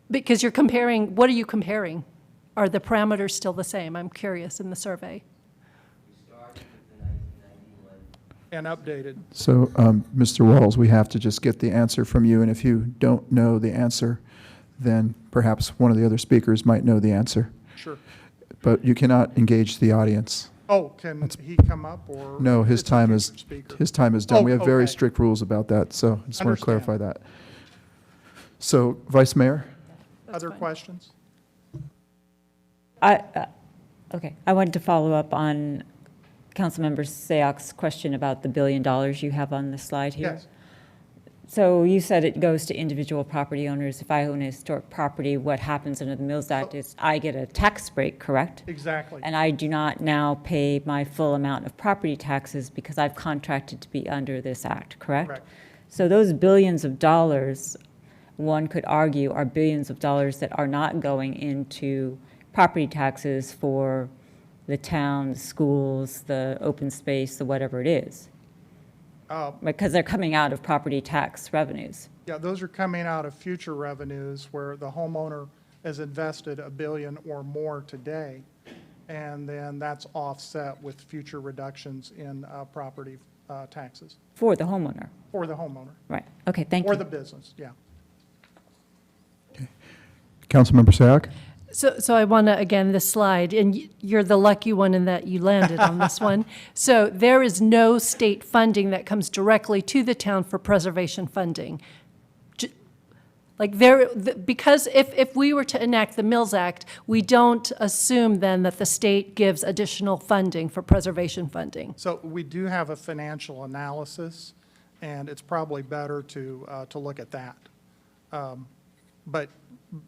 [SPEAKER 11] Because you're comparing, what are you comparing? Are the parameters still the same? I'm curious in the survey.
[SPEAKER 15] And updated.
[SPEAKER 1] So, Mr. Walls, we have to just get the answer from you, and if you don't know the answer, then perhaps one of the other speakers might know the answer.
[SPEAKER 15] Sure.
[SPEAKER 1] But you cannot engage the audience.
[SPEAKER 15] Oh, can he come up or?
[SPEAKER 1] No, his
[SPEAKER 15] it's a
[SPEAKER 1] time is
[SPEAKER 15] future speaker?
[SPEAKER 1] his time is done.
[SPEAKER 15] Oh,
[SPEAKER 1] We have very
[SPEAKER 15] okay.
[SPEAKER 1] strict rules about that, so I just want to
[SPEAKER 15] Understand.
[SPEAKER 1] clarify that. So, Vice Mayor?
[SPEAKER 15] Other questions?
[SPEAKER 6] Okay, I wanted to follow up on Councilmember Sayak's question about the $1 billion you have on the slide here.
[SPEAKER 15] Yes.
[SPEAKER 6] So you said it goes to individual property owners. If I own a historic property, what happens under the Mills Act is I get a tax break, correct?
[SPEAKER 15] Exactly.
[SPEAKER 6] And I do not now pay my full amount of property taxes because I've contracted to be under this act, correct?
[SPEAKER 15] Correct.
[SPEAKER 6] So those billions of dollars, one could argue, are billions of dollars that are not going into property taxes for the town, the schools, the open space, the whatever it is. Because they're coming out of property tax revenues.
[SPEAKER 15] Yeah, those are coming out of future revenues where the homeowner has invested $1 billion or more today, and then that's offset with future reductions in property taxes
[SPEAKER 6] For the homeowner.
[SPEAKER 15] for the homeowner.
[SPEAKER 6] Right. Okay, thank you.
[SPEAKER 15] Or the business, yeah.
[SPEAKER 1] Councilmember Sayak?
[SPEAKER 11] So I want to, again, this slide, and you're the lucky one in that you landed on this one. So there is no state funding that comes directly to the town for preservation funding. Because if we were to enact the Mills Act, we don't assume then that the state gives additional funding for preservation funding.
[SPEAKER 15] So we do have a financial analysis, and it's probably better to look at that.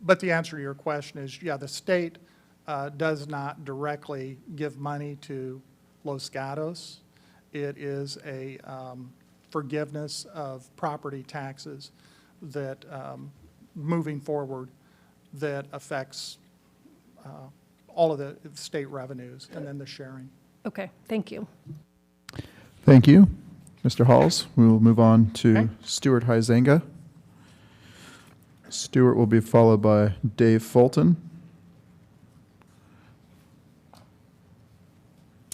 [SPEAKER 15] But the answer to your question is, yeah, the state does not directly give money to Los Gatos. It is a forgiveness of property taxes that, moving forward, that affects all of the state revenues and then the sharing.
[SPEAKER 11] Okay, thank you.
[SPEAKER 1] Thank you. Mr. Halls, we will move on to
[SPEAKER 15] Okay.
[SPEAKER 1] Stuart Huizenga. Stuart will be followed by Dave Fulton.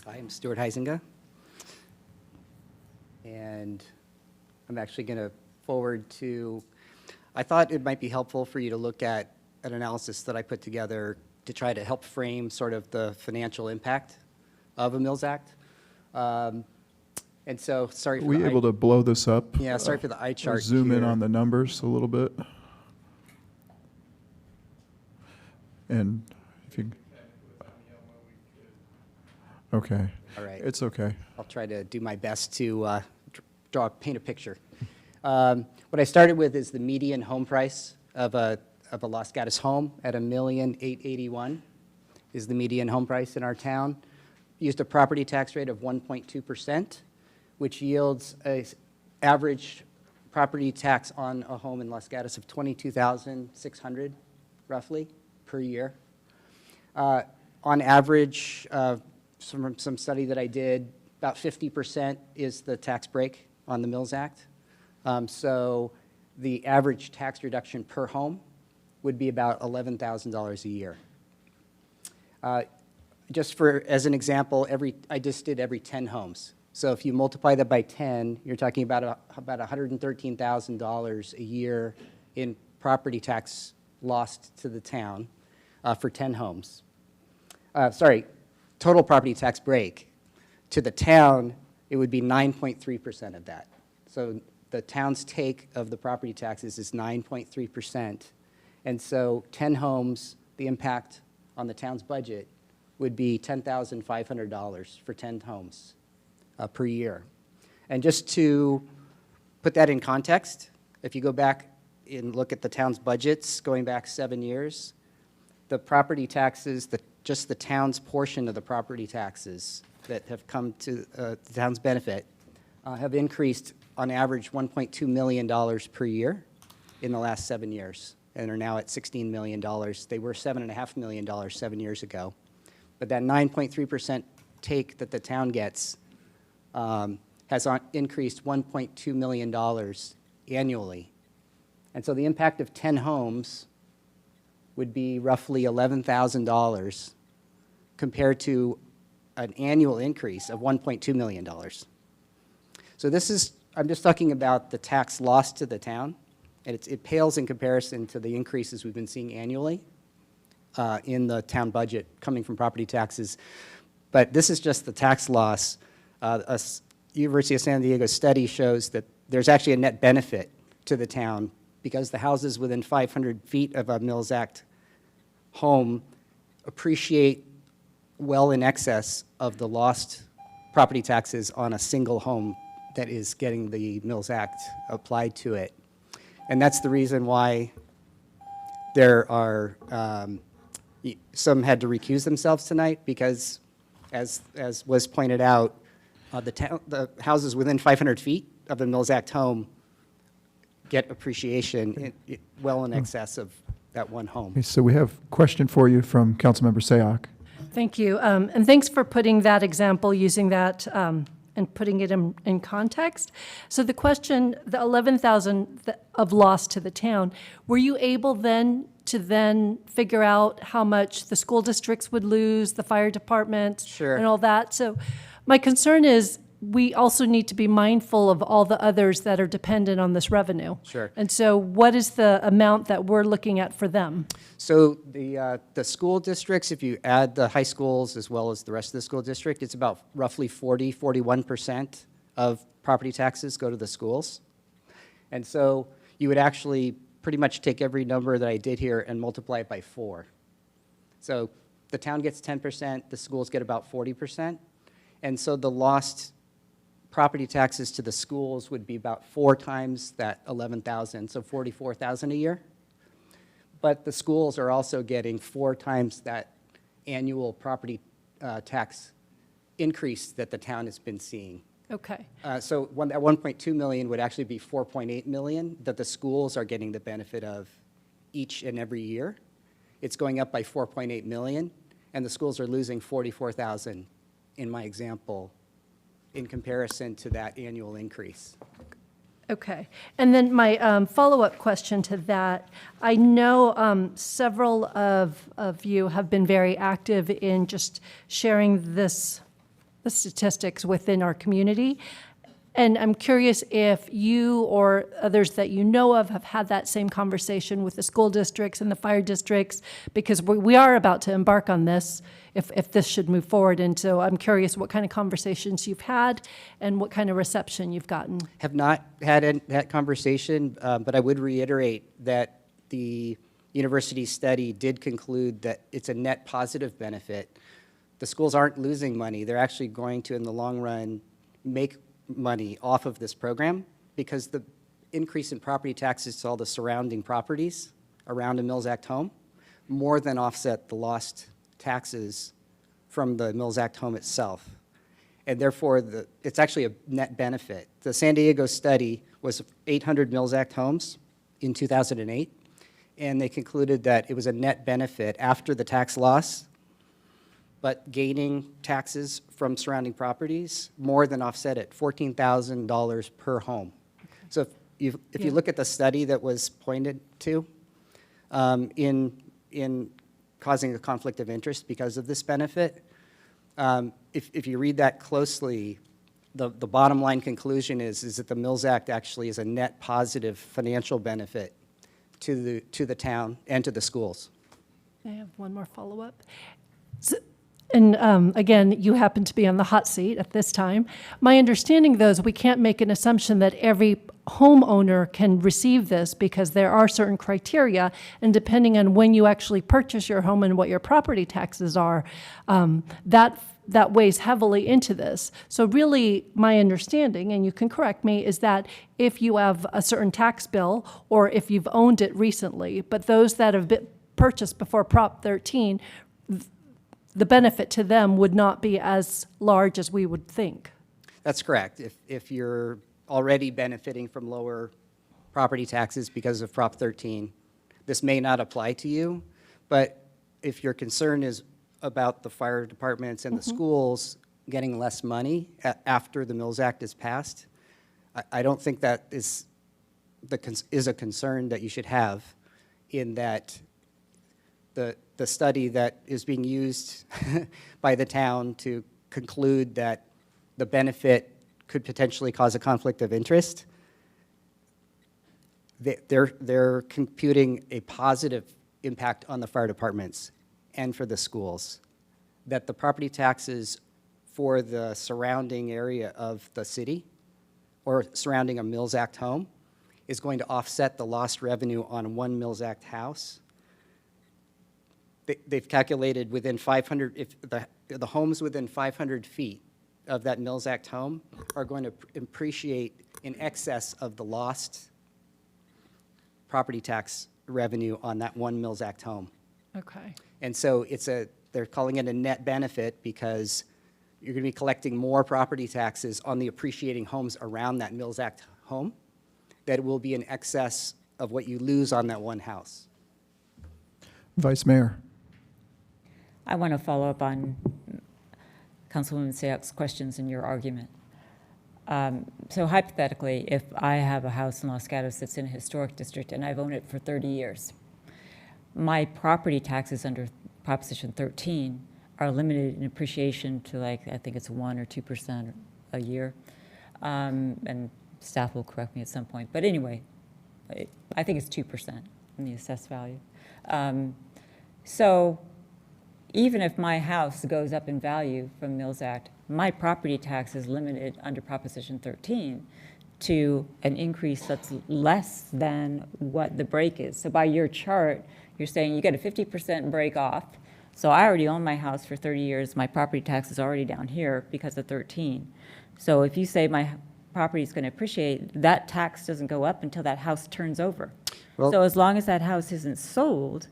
[SPEAKER 16] I am Stuart Huizenga, and I'm actually going to forward to, I thought it might be helpful for you to look at an analysis that I put together to try to help frame sort of the financial impact of a Mills Act. And so, sorry for
[SPEAKER 1] Are we able to blow this up?
[SPEAKER 16] Yeah, sorry for the eye
[SPEAKER 1] Or
[SPEAKER 16] chart
[SPEAKER 1] zoom in
[SPEAKER 16] here.
[SPEAKER 1] on the numbers a little bit. And if you, okay.
[SPEAKER 16] All right.
[SPEAKER 1] It's okay.
[SPEAKER 16] I'll try to do my best to paint a picture. What I started with is the median home price of a Los Gatos home at $1,881,000 is the median home price in our town. Used a property tax rate of 1.2%, which yields a average property tax on a home in Los Gatos of $22,600 roughly per year. On average, from some study that I did, about 50% is the tax break on the Mills Act. So the average tax reduction per home would be about $11,000 a year. Just as an example, I just did every 10 homes. So if you multiply that by 10, you're talking about $113,000 a year in property tax lost to the town for 10 homes. Total property tax break. To the town, it would be 9.3% of that. So the town's take of the property taxes is 9.3%. And so 10 homes, the impact on the town's budget would be $10,500 for 10 homes per year. And just to put that in context, if you go back and look at the town's budgets going back 7 years, the property taxes, just the town's portion of the property taxes that have come to the town's benefit have increased on average $1.2 million per year in the last 7 years and are now at $16 million. They were $7.5 million 7 years ago. But that 9.3% take that the town gets has increased $1.2 million annually. And so the impact of 10 homes would be roughly $11,000 compared to an annual increase of $1.2 million. So this is, I'm just talking about the tax lost to the town, and it pales in comparison to the increases we've been seeing annually in the town budget coming from property taxes. But this is just the tax loss. A University of San Diego study shows that there's actually a net benefit to the town because the houses within 500 feet of a Mills Act home appreciate well in excess of the lost property taxes on a single home that is getting the Mills Act applied to it. And that's the reason why there are, some had to recuse themselves tonight because, as was pointed out, the houses within 500 feet of the Mills Act home get appreciation well in excess of that one home.
[SPEAKER 1] Okay, so we have a question for you from Councilmember Sayoc.
[SPEAKER 11] Thank you. And thanks for putting that example, using that and putting it in context. So the question, the 11,000 of loss to the town, were you able then to figure out how much the school districts would lose, the fire department,
[SPEAKER 16] Sure.
[SPEAKER 11] and all that? So my concern is we also need to be mindful of all the others that are dependent on this revenue.
[SPEAKER 16] Sure.
[SPEAKER 11] And so what is the amount that we're looking at for them?
[SPEAKER 16] So the school districts, if you add the high schools as well as the rest of the school district, it's about roughly 41% of property taxes go to the schools. And so you would actually pretty much take every number that I did here and multiply it by 4. So the town gets 10%, the schools get about 40%. And so the lost property taxes to the schools would be about 4 times that 11,000, so 44,000 a year. But the schools are also getting 4 times that annual property tax increase that the town has been seeing.
[SPEAKER 11] Okay.
[SPEAKER 16] So that 1.2 million would actually be 4.8 million that the schools are getting the benefit of each and every year. It's going up by 4.8 million, and the schools are losing 44,000 in my example in comparison to that annual increase.
[SPEAKER 11] Okay. And then my follow-up question to that, I know several of you have been very active in just sharing the statistics within our community. And I'm curious if you or others that you know of have had that same conversation with the school districts and the fire districts, because we are about to embark on this if this should move forward. And so I'm curious what kind of conversations you've had and what kind of reception you've gotten.
[SPEAKER 16] Have not had that conversation, but I would reiterate that the university study did conclude that it's a net positive benefit. The schools aren't losing money. They're actually going to, in the long run, make money off of this program because the increase in property taxes to all the surrounding properties around a Mills Act home more than offset the lost taxes from the Mills Act home itself. And therefore, it's actually a net benefit. The San Diego study was 800 Mills Act homes in 2008, and they concluded that it was a net benefit after the tax loss, but gaining taxes from surrounding properties more than offset it, $14,000 per home. So if you look at the study that was pointed to in causing a conflict of interest because of this benefit, if you read that closely, the bottom line conclusion is that the Mills Act actually is a net positive financial benefit to the town and to the schools.
[SPEAKER 11] I have one more follow-up. And again, you happen to be on the hot seat at this time. My understanding, though, is we can't make an assumption that every homeowner can receive this because there are certain criteria, and depending on when you actually purchase your home and what your property taxes are, that weighs heavily into this. So really, my understanding, and you can correct me, is that if you have a certain tax bill or if you've owned it recently, but those that have been purchased before Prop 13, the benefit to them would not be as large as we would think.
[SPEAKER 16] That's correct. If you're already benefiting from lower property taxes because of Prop 13, this may not apply to you. But if your concern is about the fire departments and the schools getting less money after the Mills Act is passed, I don't think that is a concern that you should have, in that the study that is being used by the town to conclude that the benefit could potentially cause a conflict of interest, they're computing a positive impact on the fire departments and for the schools, that the property taxes for the surrounding area of the city or surrounding a Mills Act home is going to offset the lost revenue on one Mills Act house. They've calculated within 500, if the homes within 500 feet of that Mills Act home are going to appreciate in excess of the lost property tax revenue on that one Mills Act home.
[SPEAKER 11] Okay.
[SPEAKER 16] And so they're calling it a net benefit because you're going to be collecting more property taxes on the appreciating homes around that Mills Act home that will be in excess of what you lose on that one house.
[SPEAKER 1] Vice Mayor.
[SPEAKER 6] I want to follow up on Councilwoman Sayak's questions and your argument. So hypothetically, if I have a house in Los Gatos that's in a historic district and I've owned it for 30 years, my property taxes under Proposition 13 are limited in appreciation to, like, I think it's 1 or 2% a year. And staff will correct me at some point. But anyway, I think it's 2% in the assessed value. So even if my house goes up in value from Mills Act, my property tax is limited under Proposition 13 to an increase that's less than what the break is. So by your chart, you're saying you get a 50% break off. So I already own my house for 30 years. My property tax is already down here because of 13. So if you say my property is going to appreciate, that tax doesn't go up until that house turns over.
[SPEAKER 16] Well,
[SPEAKER 6] so as long as that house isn't sold,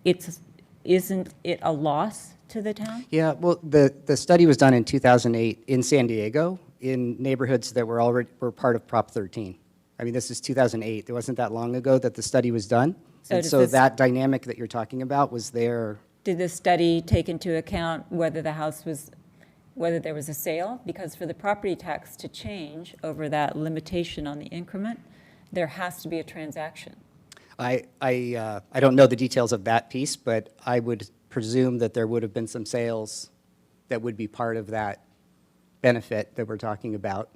[SPEAKER 6] isn't it a loss to the town?
[SPEAKER 16] Yeah, well, the study was done in 2008 in San Diego in neighborhoods that were part of Prop 13. I mean, this is 2008. It wasn't that long ago that the study was done. And so that dynamic that you're talking about was there.
[SPEAKER 6] Did the study take into account whether there was a sale? Because for the property tax to change over that limitation on the increment, there has to be a transaction.
[SPEAKER 16] I don't know the details of that piece, but I would presume that there would have been some sales that would be part of that benefit that we're talking about,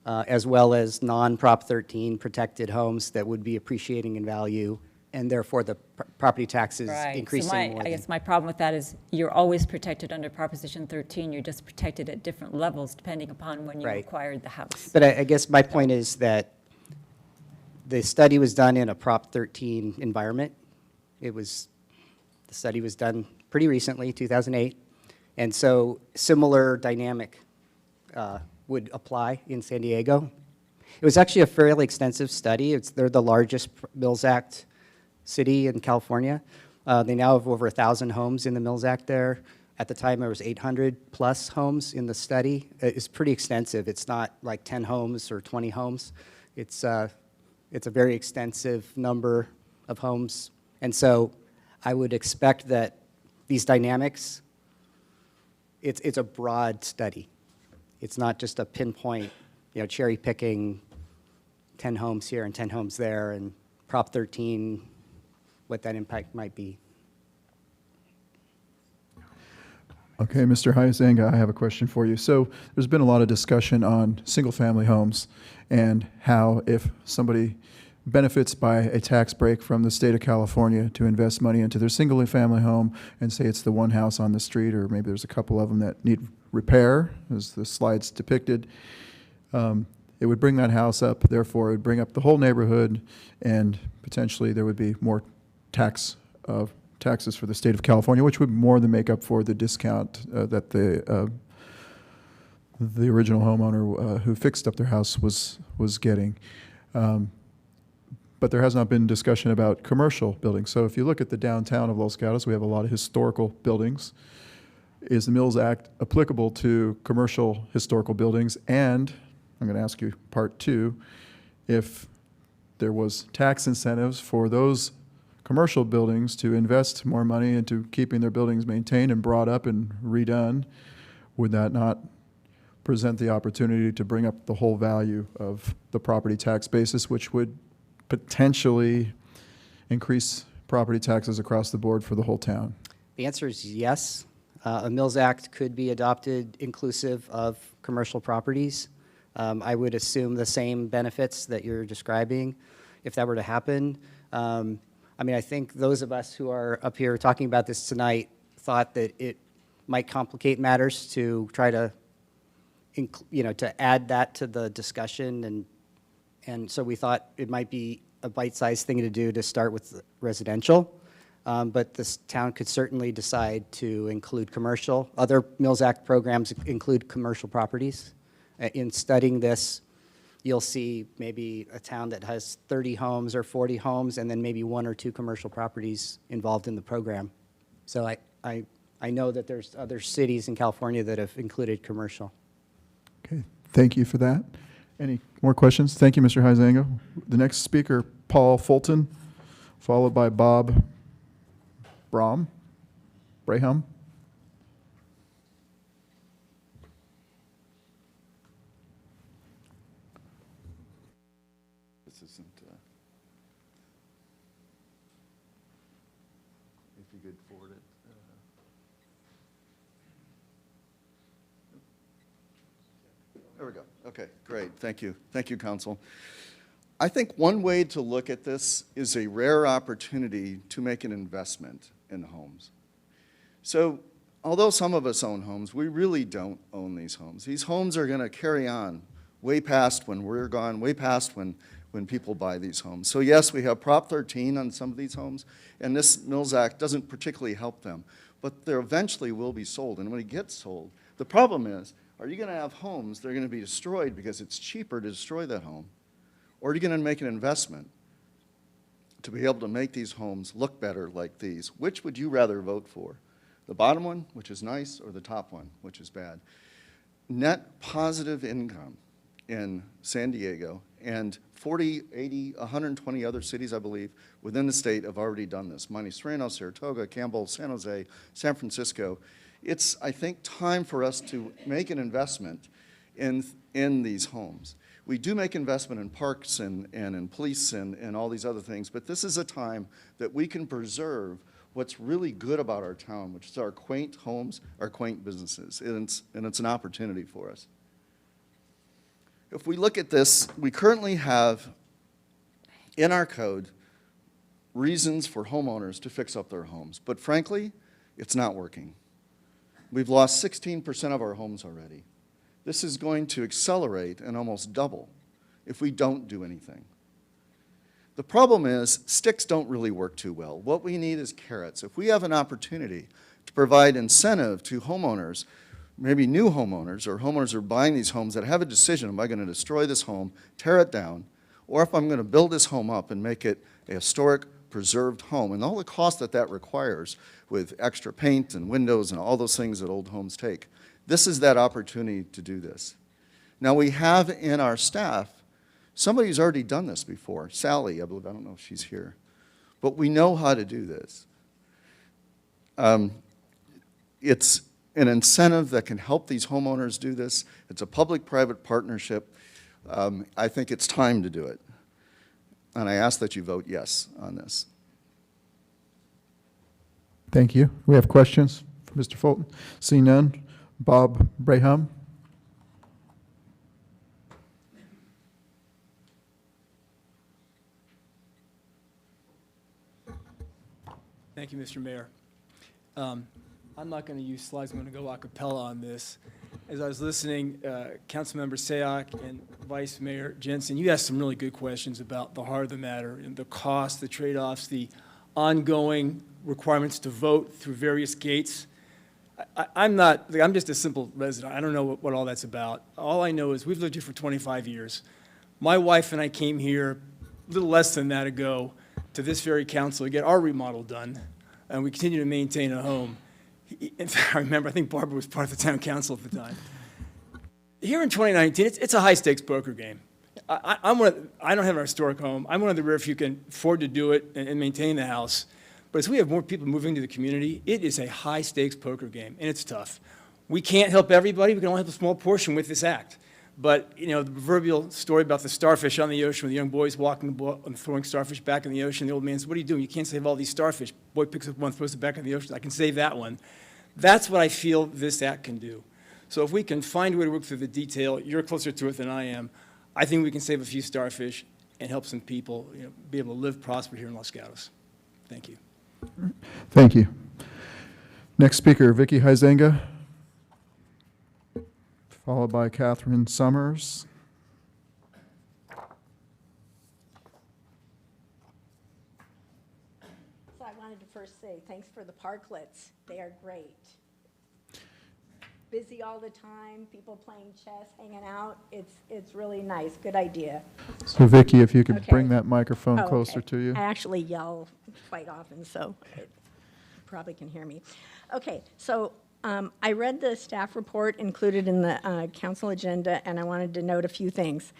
[SPEAKER 16] as well as non-Prop 13 protected homes that would be appreciating in value, and therefore the property taxes increasing more.
[SPEAKER 6] I guess my problem with that is you're always protected under Proposition 13. You're just protected at different levels depending upon when you acquired the house.
[SPEAKER 16] But I guess my point is that the study was done in a Prop 13 environment. The study was done pretty recently, 2008, and so similar dynamic would apply in San Diego. It was actually a fairly extensive study. They're the largest Mills Act city in California. They now have over 1,000 homes in the Mills Act there. At the time, there was 800 plus homes in the study. It's pretty extensive. It's not like 10 homes or 20 homes. It's a very extensive number of homes. And so I would expect that these dynamics, it's a broad study. It's not just a pinpoint, cherry picking 10 homes here and 10 homes there and Prop 13, what that impact might be.
[SPEAKER 1] Okay, Mr. Hyazanga, I have a question for you. So there's been a lot of discussion on single-family homes and how if somebody benefits by a tax break from the state of California to invest money into their single-family home and say it's the one house on the street, or maybe there's a couple of them that need repair, as the slides depicted, it would bring that house up, therefore it would bring up the whole neighborhood, and potentially there would be more taxes for the state of California, which would more than make up for the discount that the original homeowner who fixed up their house was getting. But there has not been discussion about commercial buildings. So if you look at the downtown of Los Gatos, we have a lot of historical buildings. Is the Mills Act applicable to commercial historical buildings? And I'm going to ask you part two, if there was tax incentives for those commercial buildings to invest more money into keeping their buildings maintained and brought up and redone, would that not present the opportunity to bring up the whole value of the property tax basis, which would potentially increase property taxes across the board for the whole town?
[SPEAKER 16] The answer is yes. A Mills Act could be adopted inclusive of commercial properties. I would assume the same benefits that you're describing if that were to happen. I mean, I think those of us who are up here talking about this tonight thought that it might complicate matters to try to, to add that to the discussion, and so we thought it might be a bite-sized thing to do to start with residential. but this town could certainly decide to include commercial. Other Mills Act programs include commercial properties. In studying this, you'll see maybe a town that has 30 homes or 40 homes, and then maybe 1 or 2 commercial properties involved in the program. So I know that there's other cities in California that have included commercial.
[SPEAKER 1] Okay, thank you for that. Any more questions? Thank you, Mr. Huizenga. The next speaker, Paul Fulton, followed by Bob Braham.
[SPEAKER 17] This isn't, if you could forward it. There we go. Okay, great. Thank you. Thank you, Council. I think one way to look at this is a rare opportunity to make an investment in homes. So although some of us own homes, we really don't own these homes. These homes are going to carry on way past when we're gone, way past when people buy these homes. So yes, we have Prop 13 on some of these homes, and this Mills Act doesn't particularly help them, but they eventually will be sold. And when it gets sold, the problem is, are you going to have homes that are going to be destroyed because it's cheaper to destroy that home? Or are you going to make an investment to be able to make these homes look better like these? Which would you rather vote for? The bottom one, which is nice, or the top one, which is bad? Net positive income in San Diego, and 40, 80, 120 other cities, I believe, within the state have already done this. Monte Sereno, Saratoga, Campbell, San Jose, San Francisco. It's, I think, time for us to make an investment in these homes. We do make investment in parks and in police and all these other things, but this is a time that we can preserve what's really good about our town, which is our quaint homes, our quaint businesses, and it's an opportunity for us. If we look at this, we currently have in our code reasons for homeowners to fix up their homes, but frankly, it's not working. We've lost 16% of our homes already. This is going to accelerate and almost double if we don't do anything. The problem is sticks don't really work too well. What we need is carrots. If we have an opportunity to provide incentive to homeowners, maybe new homeowners or homeowners who are buying these homes that have a decision, am I going to destroy this home, tear it down, or if I'm going to build this home up and make it a historic, preserved home, and all the cost that that requires with extra paint and windows and all those things that old homes take. This is that opportunity to do this. Now we have in our staff somebody who's already done this before, Sally, I believe, I don't know if she's here, but we know how to do this. It's an incentive that can help these homeowners do this. It's a public-private partnership. I think it's time to do it. And I ask that you vote yes on this.
[SPEAKER 1] Thank you. We have questions for Mr. Fulton. Seeing none, Bob Braham.
[SPEAKER 18] Thank you, Mr. Mayor. I'm not going to use slides. I'm going to go a cappella on this. As I was listening, Councilmember Sayak and Vice Mayor Jensen, you asked some really good questions about the heart of the matter and the cost, the trade-offs, the ongoing requirements to vote through various gates. I'm just a simple resident. I don't know what all that's about. All I know is we've lived here for 25 years. My wife and I came here a little less than that ago to this very council to get our remodel done, and we continue to maintain a home. In fact, I remember, I think Barbara was part of the town council at the time. Here in 2019, it's a high-stakes poker game. I don't have a historic home. I'm one of the rare few who can afford to do it and maintain the house. But as we have more people moving to the community, it is a high-stakes poker game, and it's tough. We can't help everybody. We can only help a small portion with this act. But, you know, the proverbial story about the starfish on the ocean, with the young boys walking the boat and throwing starfish back in the ocean. The old man says, what are you doing? You can't save all these starfish. Boy picks up one, throws it back in the ocean. I can save that one. That's what I feel this act can do. So if we can find a way to work through the detail, you're closer to it than I am, I think we can save a few starfish and help some people, you know, be able to live, prosper here in Los Gatos. Thank you.
[SPEAKER 1] Thank you. Next speaker, Vicky Huizenga, followed by Catherine Summers.
[SPEAKER 19] So I wanted to first parklets. They are great. Busy all the time, people playing chess, hanging out. It's really nice. Good idea.
[SPEAKER 1] So Vicki, if you could
[SPEAKER 19] Okay.
[SPEAKER 1] bring that microphone
[SPEAKER 19] Oh,
[SPEAKER 1] closer
[SPEAKER 19] okay.
[SPEAKER 1] to you.
[SPEAKER 19] I actually yell quite often, so you probably can hear me. Okay, so I read the staff report included in the council agenda, and I wanted to note a few things.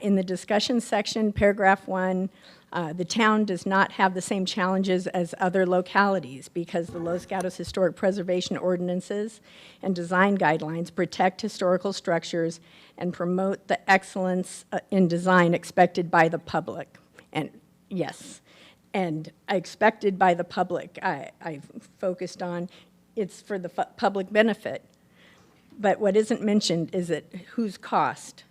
[SPEAKER 19] In the discussion section, paragraph 1, the town does not have the same challenges as other localities because the Los Gatos Historic Preservation Ordinances and design guidelines protect historical structures and promote the excellence in design expected by the public. And yes, and expected by the public, I've focused on, it's for the public benefit. But what isn't mentioned is that whose cost?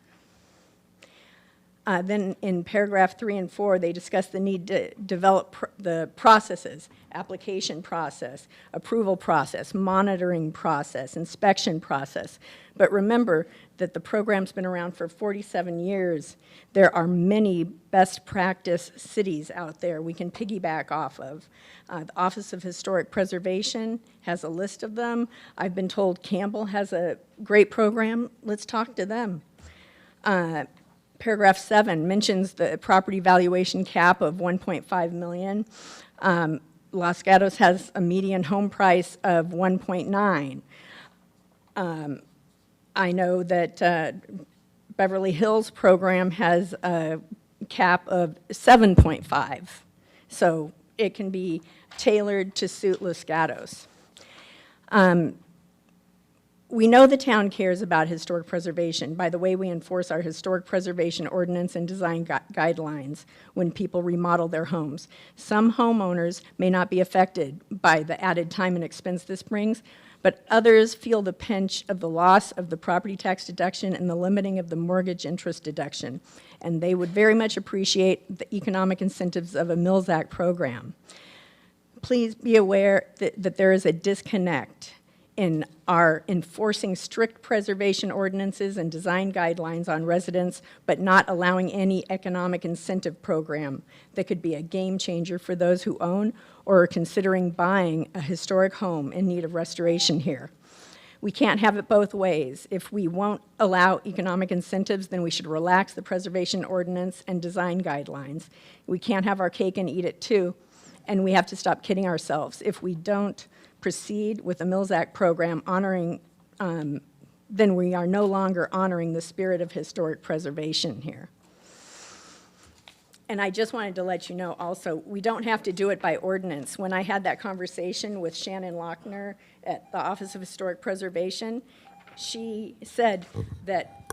[SPEAKER 19] Then in paragraph 3 and 4, they discuss the need to develop the processes, application process, approval process, monitoring process, inspection process. But remember that the program's been around for 47 years. There are many best practice cities out there we can piggyback off of. The Office of Historic Preservation has a list of them. I've been told Campbell has a great program. Let's talk to them. Paragraph 7 mentions the property valuation cap of $1.5 million. Los Gatos has a median home price of $1.9. I know that Beverly Hills program has a cap of $7.5. So it can be tailored to suit Los Gatos. We know the town cares about historic preservation by the way we enforce our historic preservation ordinance and design guidelines when people remodel their homes. Some homeowners may not be affected by the added time and expense this brings, but others feel the pinch of the loss of the property tax deduction and the limiting of the mortgage interest deduction, and they would very much appreciate the economic incentives of a Mills Act program. Please be aware that there is a disconnect in our enforcing strict preservation ordinances and design guidelines on residents, but not allowing any economic incentive program that could be a game changer for those who own or are considering buying a historic home in need of restoration here. We can't have it both ways. If we won't allow economic incentives, then we should relax the preservation ordinance and design guidelines. We can't have our cake and eat it too, and we have to stop kidding ourselves. If we don't proceed with the Mills Act program honoring, then we are no longer honoring the spirit of historic preservation here. And I just wanted to let you know also, we don't have to do it by ordinance. When I had that conversation with Shannon Lochner at the Office of Historic Preservation, she said that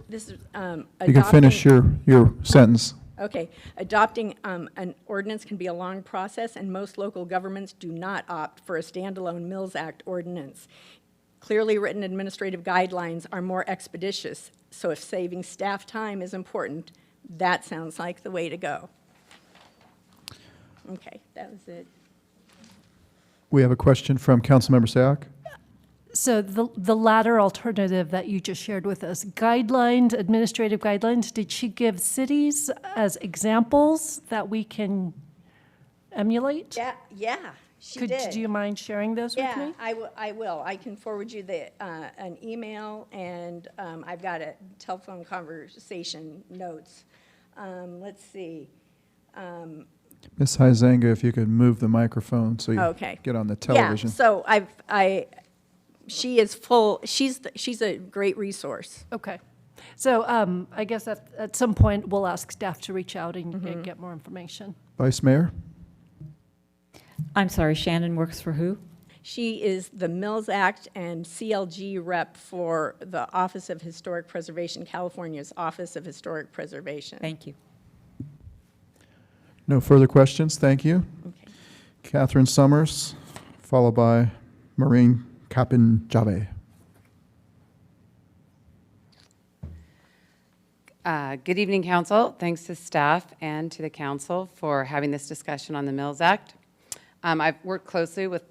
[SPEAKER 19] this is
[SPEAKER 1] You can finish your sentence.
[SPEAKER 19] Okay, adopting an ordinance can be a long process, and most local governments do not opt for a standalone Mills Act ordinance. Clearly written administrative guidelines are more expeditious, so if saving staff time is important, that sounds like the way to go. Okay, that was it.
[SPEAKER 1] We have a question from Councilmember Sayak.
[SPEAKER 11] So the latter alternative that you just shared with us, guidelines, administrative guidelines, did she give cities as examples that we can emulate?
[SPEAKER 19] Yeah, she did.
[SPEAKER 11] Do you mind sharing those with me?
[SPEAKER 19] Yeah, I will. I can forward you an email, and I've got a telephone conversation notes. Let's see.
[SPEAKER 1] Ms. Huizenga, if you could move the microphone so you get on the television.
[SPEAKER 19] Yeah, so she is full, she's a great resource.
[SPEAKER 11] Okay. So I guess at some point, we'll ask staff to reach out and get more information.
[SPEAKER 1] Vice Mayor?
[SPEAKER 6] I'm sorry, Shannon works for who?
[SPEAKER 19] She is the Mills Act and CLG rep for the Office of Historic Preservation, California's Office of Historic Preservation.
[SPEAKER 6] Thank you.
[SPEAKER 1] No further questions, thank you.
[SPEAKER 19] Okay.
[SPEAKER 1] Catherine Summers, followed by Maureen Kapin-Jave.
[SPEAKER 20] Good evening, Council. Thanks to staff and to the Council for having this discussion on the Mills Act. I've worked closely with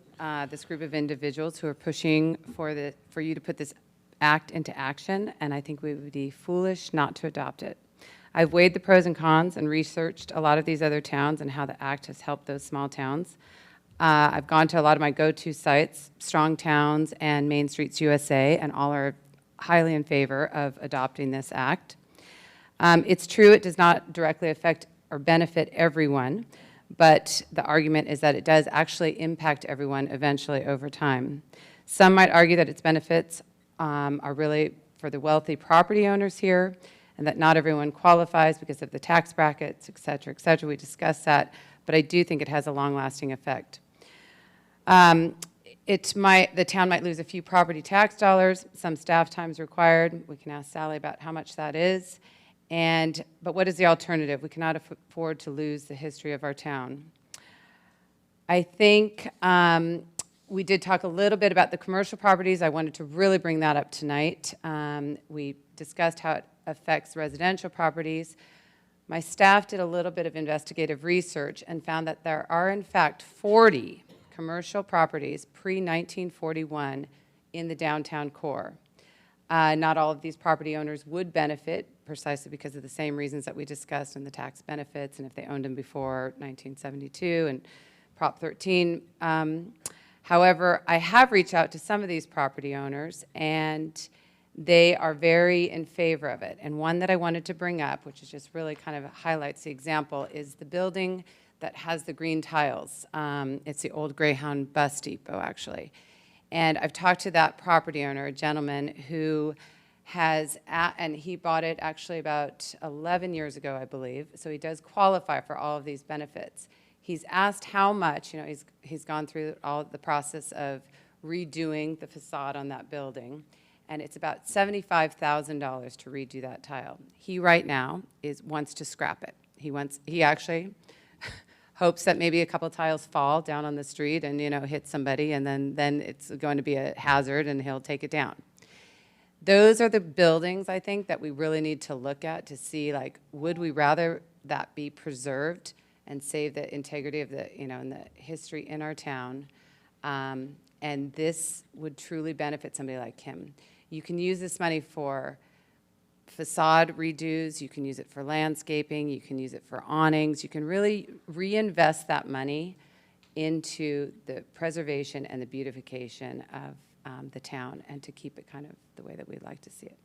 [SPEAKER 20] this group of individuals who are pushing for you to put this act into action, and I think we would be foolish not to adopt it. I've weighed the pros and cons and researched a lot of these other towns and how the act has helped those small towns. I've gone to a lot of my go-to sites, Strong Towns and Main Streets USA, and all are highly in favor of adopting this act. It's true it does not directly affect or benefit everyone, but the argument is that it does actually impact everyone eventually over time. Some might argue that its benefits are really for the wealthy property owners here, and that not everyone qualifies because of the tax brackets, et cetera, et cetera. We discussed that, but I do think it has a long-lasting effect. The town might lose a few property tax dollars, some staff times required. We can ask Sally about how much that is. But what is the alternative? We cannot afford to lose the history of our town. I think we did talk a little bit about the commercial properties. I wanted to really bring that up tonight. We discussed how it affects residential properties. My staff did a little bit of investigative research and found that there are, in fact, 40 commercial properties pre-1941 in the downtown core. Not all of these property owners would benefit precisely because of the same reasons that we discussed in the tax benefits and if they owned them before 1972 and Prop 13. However, I have reached out to some of these property owners and they are very in favor of it. And one that I wanted to bring up, which is just really kind of highlights the example, is the building that has the green tiles. It's the old Greyhound bus depot, actually. And I've talked to that property owner, a gentleman who has, and he bought it actually about 11 years ago, I believe. So he does qualify for all of these benefits. He's asked how much, you know, he's gone through all the process of redoing the facade on that building. And it's about $75,000 to redo that tile. He right now wants to scrap it. He actually hopes that maybe a couple tiles fall down on the street and, you know, hit somebody, and then it's going to be a hazard and he'll take it down. Those are the buildings, I think, that we really need to look at to see, like, would we rather that be preserved and save the integrity of the, you know, and the history in our town, and this would truly benefit somebody like him. You can use this money for facade redos, you can use it for landscaping, you can use it for awnings, you can really reinvest that money into the preservation and the beautification of the town and to keep it kind of the way that we'd like to see it.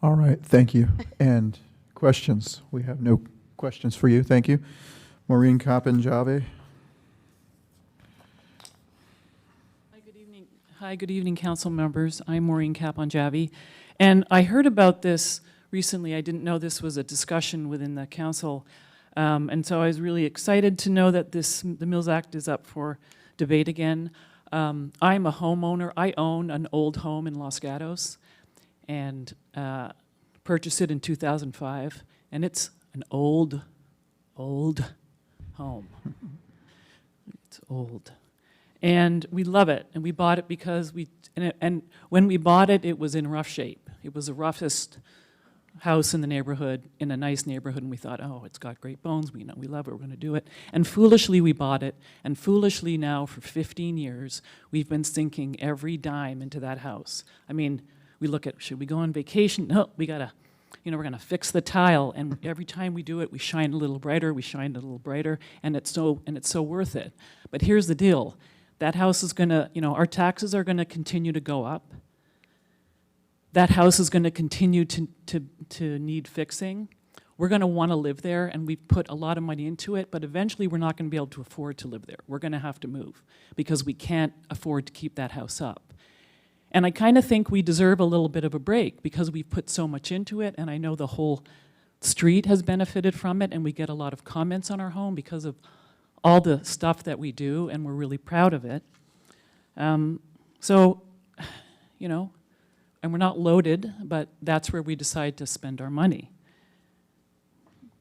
[SPEAKER 1] All right, thank you. And questions? We have no questions for you. Thank you. Maureen Kappen-Jave.
[SPEAKER 21] Hi, good evening, council members. I'm Maureen Kappen-Jave, and I heard about this recently. I didn't know this was a discussion within the council, and so I was really excited to know that the Mills Act is up for debate again. I'm a homeowner. I own an old home in Los Gatos, and purchased it in 2005, and it's an old home. It's old. And we love it, and we bought it because and when we bought it, it was in rough shape. It was the roughest house in the neighborhood, in a nice neighborhood, and we thought, oh, it's got great bones, we love it, we're gonna do it. And foolishly, we bought it, and foolishly now, for 15 years, we've been sinking every dime into that house. I mean, we look at, should we go on vacation? No, we gotta, we're gonna fix the tile, and every time we do it, we shine a little brighter, and it's so worth it. But here's the deal. That house is gonna, our taxes are gonna continue to go up. That house is gonna continue to need fixing. We're gonna wanna live there, and we've put a lot of money into it, but eventually we're not gonna be able to afford to live there. We're gonna have to move, because we can't afford to keep that house up. And I kind of think we deserve a little bit of a break, because we've put so much into it, and I know the whole street has benefited from it, and we get a lot of comments on our home because of all the stuff that we do, and we're really proud of it. And we're not loaded, but that's where we decide to spend our money.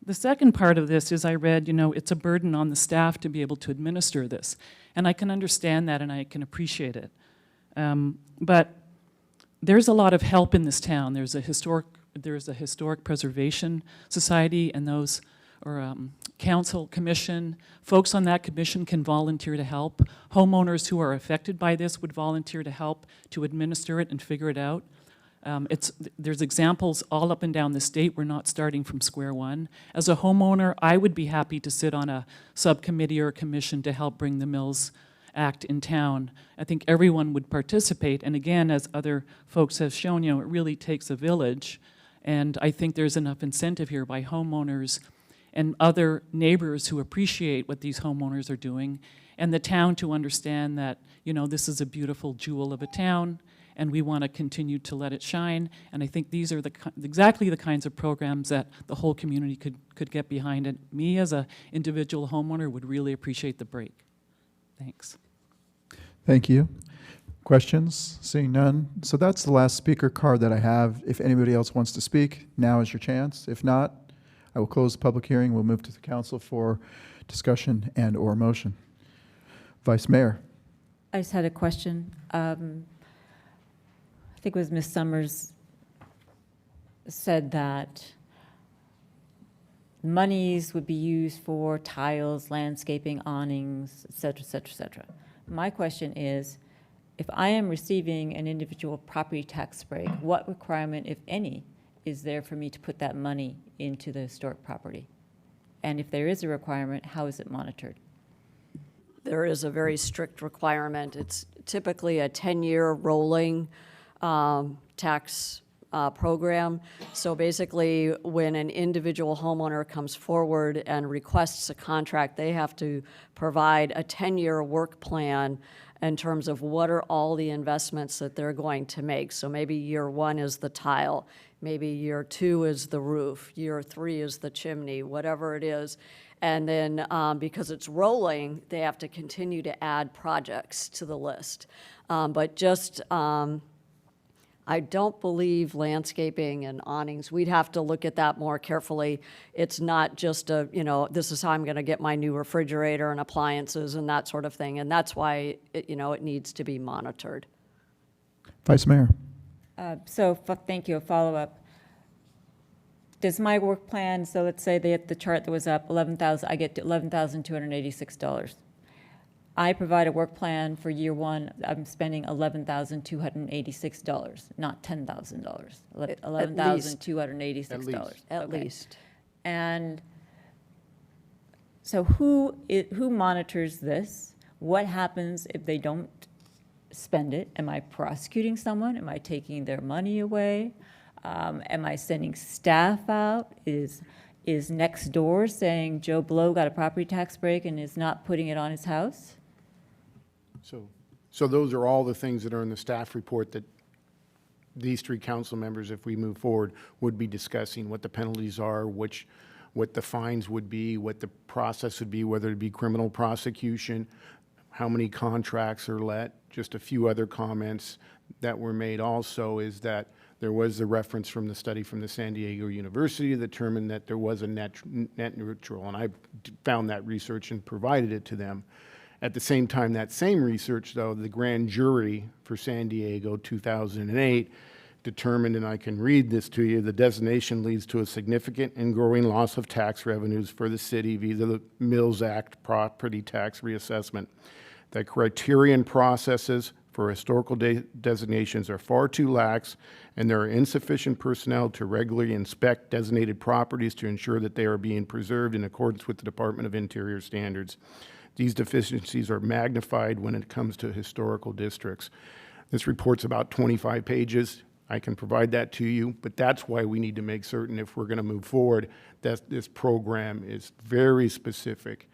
[SPEAKER 21] The second part of this is I read, it's a burden on the staff to be able to administer this. And I can understand that, and I can appreciate it. But there's a lot of help in this town. There's a historic preservation society, and those, or council commission. Folks on that commission can volunteer to help. Homeowners who are affected by this would volunteer to help to administer it and figure it out. There's examples all up and down the state. We're not starting from square one. As a homeowner, I would be happy to sit on a subcommittee or a commission to help bring the Mills Act in town. I think everyone would participate. And again, as other folks have shown, it really takes a village. And I think there's enough incentive here by homeowners and other neighbors who appreciate what these homeowners are doing, and the town to understand that, this is a beautiful jewel of a town, and we want to continue to let it shine. And I think these are exactly the kinds of programs that the whole community could get behind. And me, as an individual homeowner, would really appreciate the break. Thanks.
[SPEAKER 1] Thank you. Questions? Seeing none. So that's the last speaker card that I have. If anybody else wants to speak, now is your chance. If not, I will close the public hearing. We'll move to the council for discussion and or motion. Vice Mayor.
[SPEAKER 6] I just had a question. I think it was Ms. Summers said that monies would be used for tiles, landscaping, awnings, et cetera, et cetera, et cetera. My question is, if I am receiving an individual property tax break, what requirement, if any, is there for me to put that money into the historic property? And if there is a requirement, how is it monitored?
[SPEAKER 9] There is a very strict requirement. It's typically a 10-year rolling tax program. So basically, when an individual homeowner comes forward and requests a contract, they have to provide a 10-year work plan in terms of what are all the investments that they're going to make. So maybe year 1 is the tile, maybe year 2 is the roof, year 3 is the chimney, whatever it is. And then because it's rolling, they have to continue to add projects to the list. But just, I don't believe landscaping and awnings, we'd have to look at that more carefully. It's not just a, this is how I'm going to get my new refrigerator and appliances and that sort of thing. And that's why, it needs to be monitored.
[SPEAKER 1] Vice Mayor.
[SPEAKER 6] Thank you. A follow-up. Does my work plan, so let's say the chart that was up, 11,000, I get $11,286. I provide a work plan for year 1, I'm spending $11,286, not $10,000. $11,286.
[SPEAKER 9] At least.
[SPEAKER 6] And so who monitors this? What happens if they don't spend it? Am I prosecuting someone? Am I taking their money away? Am I sending staff out? Is next door saying Joe Blow got a property tax break and is not putting it on his house?
[SPEAKER 5] So those are all the things that are in the staff report that these 3 council members, if we move forward, would be discussing, what the penalties are, what the fines would be, what the process would be, whether it be criminal prosecution, how many contracts are let. Just a few other comments that were made also is that there was a reference from the study from the San Diego University that determined that there was a net neutral, and I found that research and provided it to them. At the same time, that same research, though, the grand jury for San Diego 2008 determined, and I can read this to you, the designation leads to a significant and growing loss of tax revenues for the city via the Mills Act property tax reassessment. The criterion processes for historical designations are far too lax, and there are insufficient personnel to regularly inspect designated properties to ensure that they are being preserved in accordance with the Department of Interior standards. These deficiencies are magnified when it comes to historical districts. This report's about 25 pages. I can provide that to you, but that's why we need to make certain, if we're going to move forward, that this program is very specific.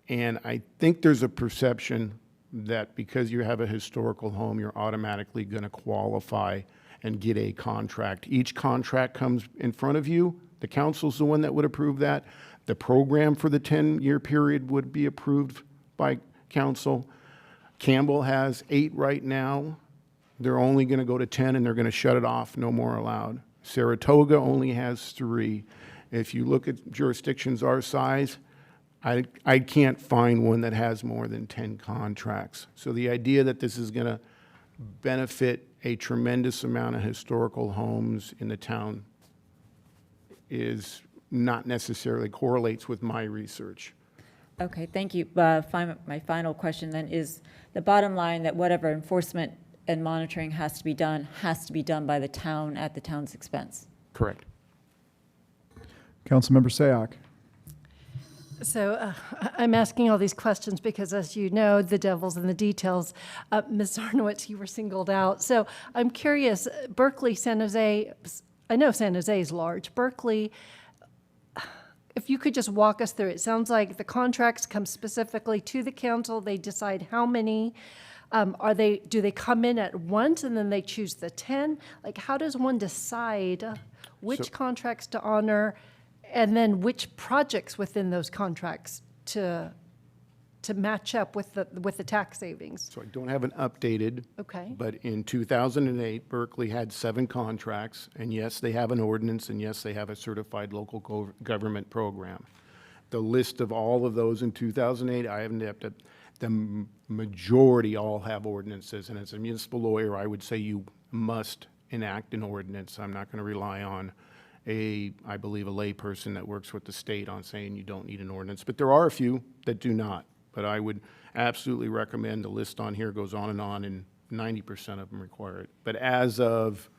[SPEAKER 5] And I think there's a perception that because you have a historical home, you're automatically going to qualify and get a contract. Each contract comes in front of you. The council's the one that would approve that. The program for the 10-year period would be approved by council. Campbell has 8 right now. They're only going to go to 10, and they're going to shut it off. No more allowed. Saratoga only has 3. If you look at jurisdictions our size, I can't find one that has more than 10 contracts. So the idea that this is going to benefit a tremendous amount of historical homes in the town is not necessarily correlates with my research.
[SPEAKER 6] Okay, thank you. My final question then is the bottom line that whatever enforcement and monitoring has to be done by the town at the town's expense.
[SPEAKER 5] Correct.
[SPEAKER 1] Councilmember Sayak.
[SPEAKER 11] So I'm asking all these questions because, as you know, the devil's in the details. Ms. Zarnowitz, you were singled out. So I'm curious, Berkeley, San Jose, I know San Jose is large. Berkeley, if you could just walk us through, it sounds like the contracts come specifically to the council. They decide how many. Do they come in at once and then they choose the 10? Like, how does one decide which contracts to honor and then which projects within those contracts to match up with the tax savings?
[SPEAKER 5] So I don't have an updated.
[SPEAKER 11] Okay.
[SPEAKER 5] But in 2008, Berkeley had 7 contracts, and yes, they have an ordinance, and yes, they have a certified local government program. The list of all of those in 2008, I haven't updated. The majority all have ordinances, and as a municipal lawyer, I would say you must enact an ordinance. I'm not going to rely on I believe, a layperson that works with the state on saying you don't need an ordinance. But there are a few that do not. But I would absolutely recommend the list on here goes on, and 90% of them require it. But as of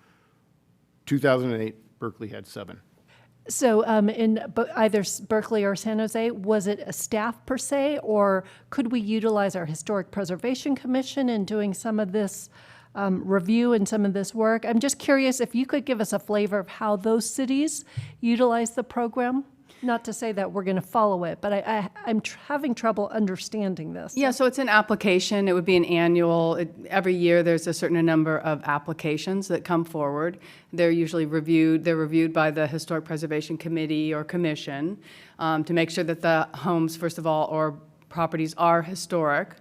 [SPEAKER 5] 2008, Berkeley had 7.
[SPEAKER 11] So in either Berkeley or San Jose, was it a staff per se, or could we utilize our Historic Preservation Commission in doing some of this review and some of this work? I'm just curious if you could give us a flavor of how those cities utilize the program. Not to say that we're going to follow it, but I'm having trouble understanding this.
[SPEAKER 4] Yeah, so it's an application. It would be an annual. Every year there's a certain number of applications that come forward. They're usually reviewed. They're reviewed by the Historic Preservation Committee or Commission to make sure that the homes, first of all, or properties are historic,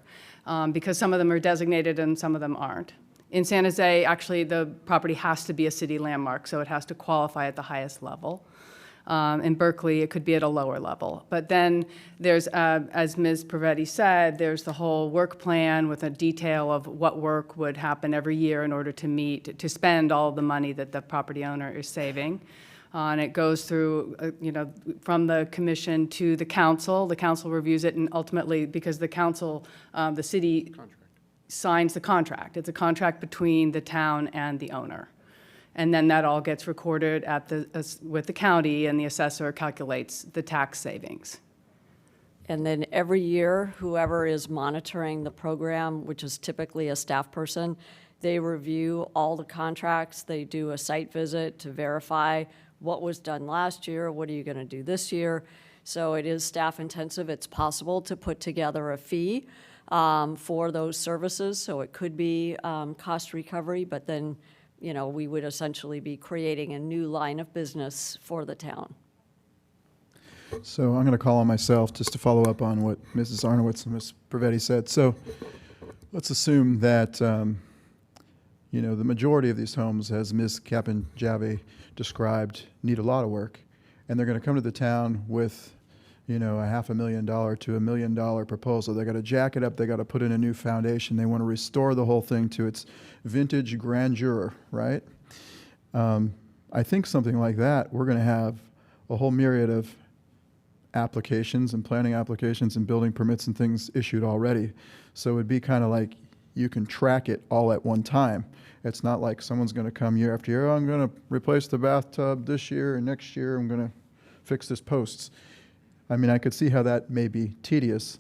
[SPEAKER 4] because some of them are designated and some of them aren't. In San Jose, actually, the property has to be a city landmark, so it has to qualify at the highest level. In Berkeley, it could be at a lower level. But then there's, as Ms. Pavetti said, there's the whole work plan with a detail of what work would happen every year in order to spend all the money that the property owner is saving. And it goes through, from the commission to the council. The council reviews it, and ultimately, because the council, the city signs the contract. It's a contract between the town and the owner. And then that all gets recorded with the county, and the assessor calculates the tax savings.
[SPEAKER 9] And then every year, whoever is monitoring the program, which is typically a staff person, they review all the contracts. They do a site visit to verify what was done last year, what are you going to do this year. So it is staff intensive. It's possible to put together a fee for those services. So it could be cost recovery, but then we would essentially be creating a new line of business for the town.
[SPEAKER 1] So I'm going to call on myself just to follow up on what Mrs. Arnowitz and Ms. Pavetti said. So let's assume that, the majority of these homes, as Ms. Kapin-Javi described, need a lot of work. And they're going to come to the town with, a $500,000 to $1 million proposal. They got to jack it up. They got to put in a new foundation. They want to restore the whole thing to its vintage grandeur, right? I think something like that, we're going to have a whole myriad of applications and planning applications and building permits and things issued already. So it'd be kind of like you can track it all at one time. It's not like someone's going to come year after year, I'm going to replace the bathtub this year, and next year I'm going to fix this posts. I mean, I could see how that may be tedious,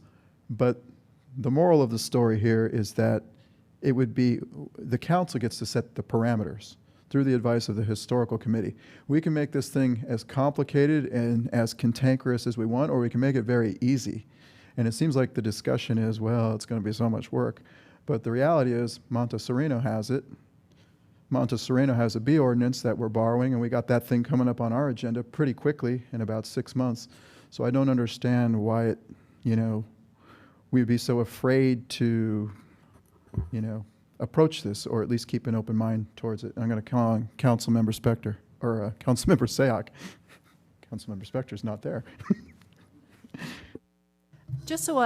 [SPEAKER 1] but the moral of the story here is that it would be, the council gets to set the parameters through the advice of the historical committee. We can make this thing as complicated and as cantankerous as we want, or we can make it very easy. And it seems like the discussion is, well, it's going to be so much work. But the reality is, Montessorino has it. Montessorino has a B ordinance that we're borrowing, and we got that thing coming up on our agenda pretty quickly in about 6 months. So I don't understand why we'd be so afraid to, approach this, or at least keep an open mind towards it. And I'm going to call on Councilmember Spector, or Councilmember Sayak. Councilmember Spector's not there.
[SPEAKER 11] Just so,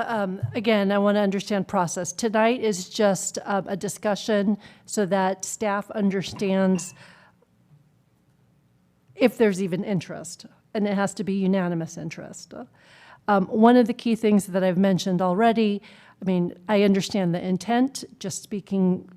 [SPEAKER 11] again, I want to understand process. Tonight is just a discussion so that staff understands if there's even interest, and it has to be unanimous interest. One of the key things that I've mentioned already, I mean, I understand the intent, just speaking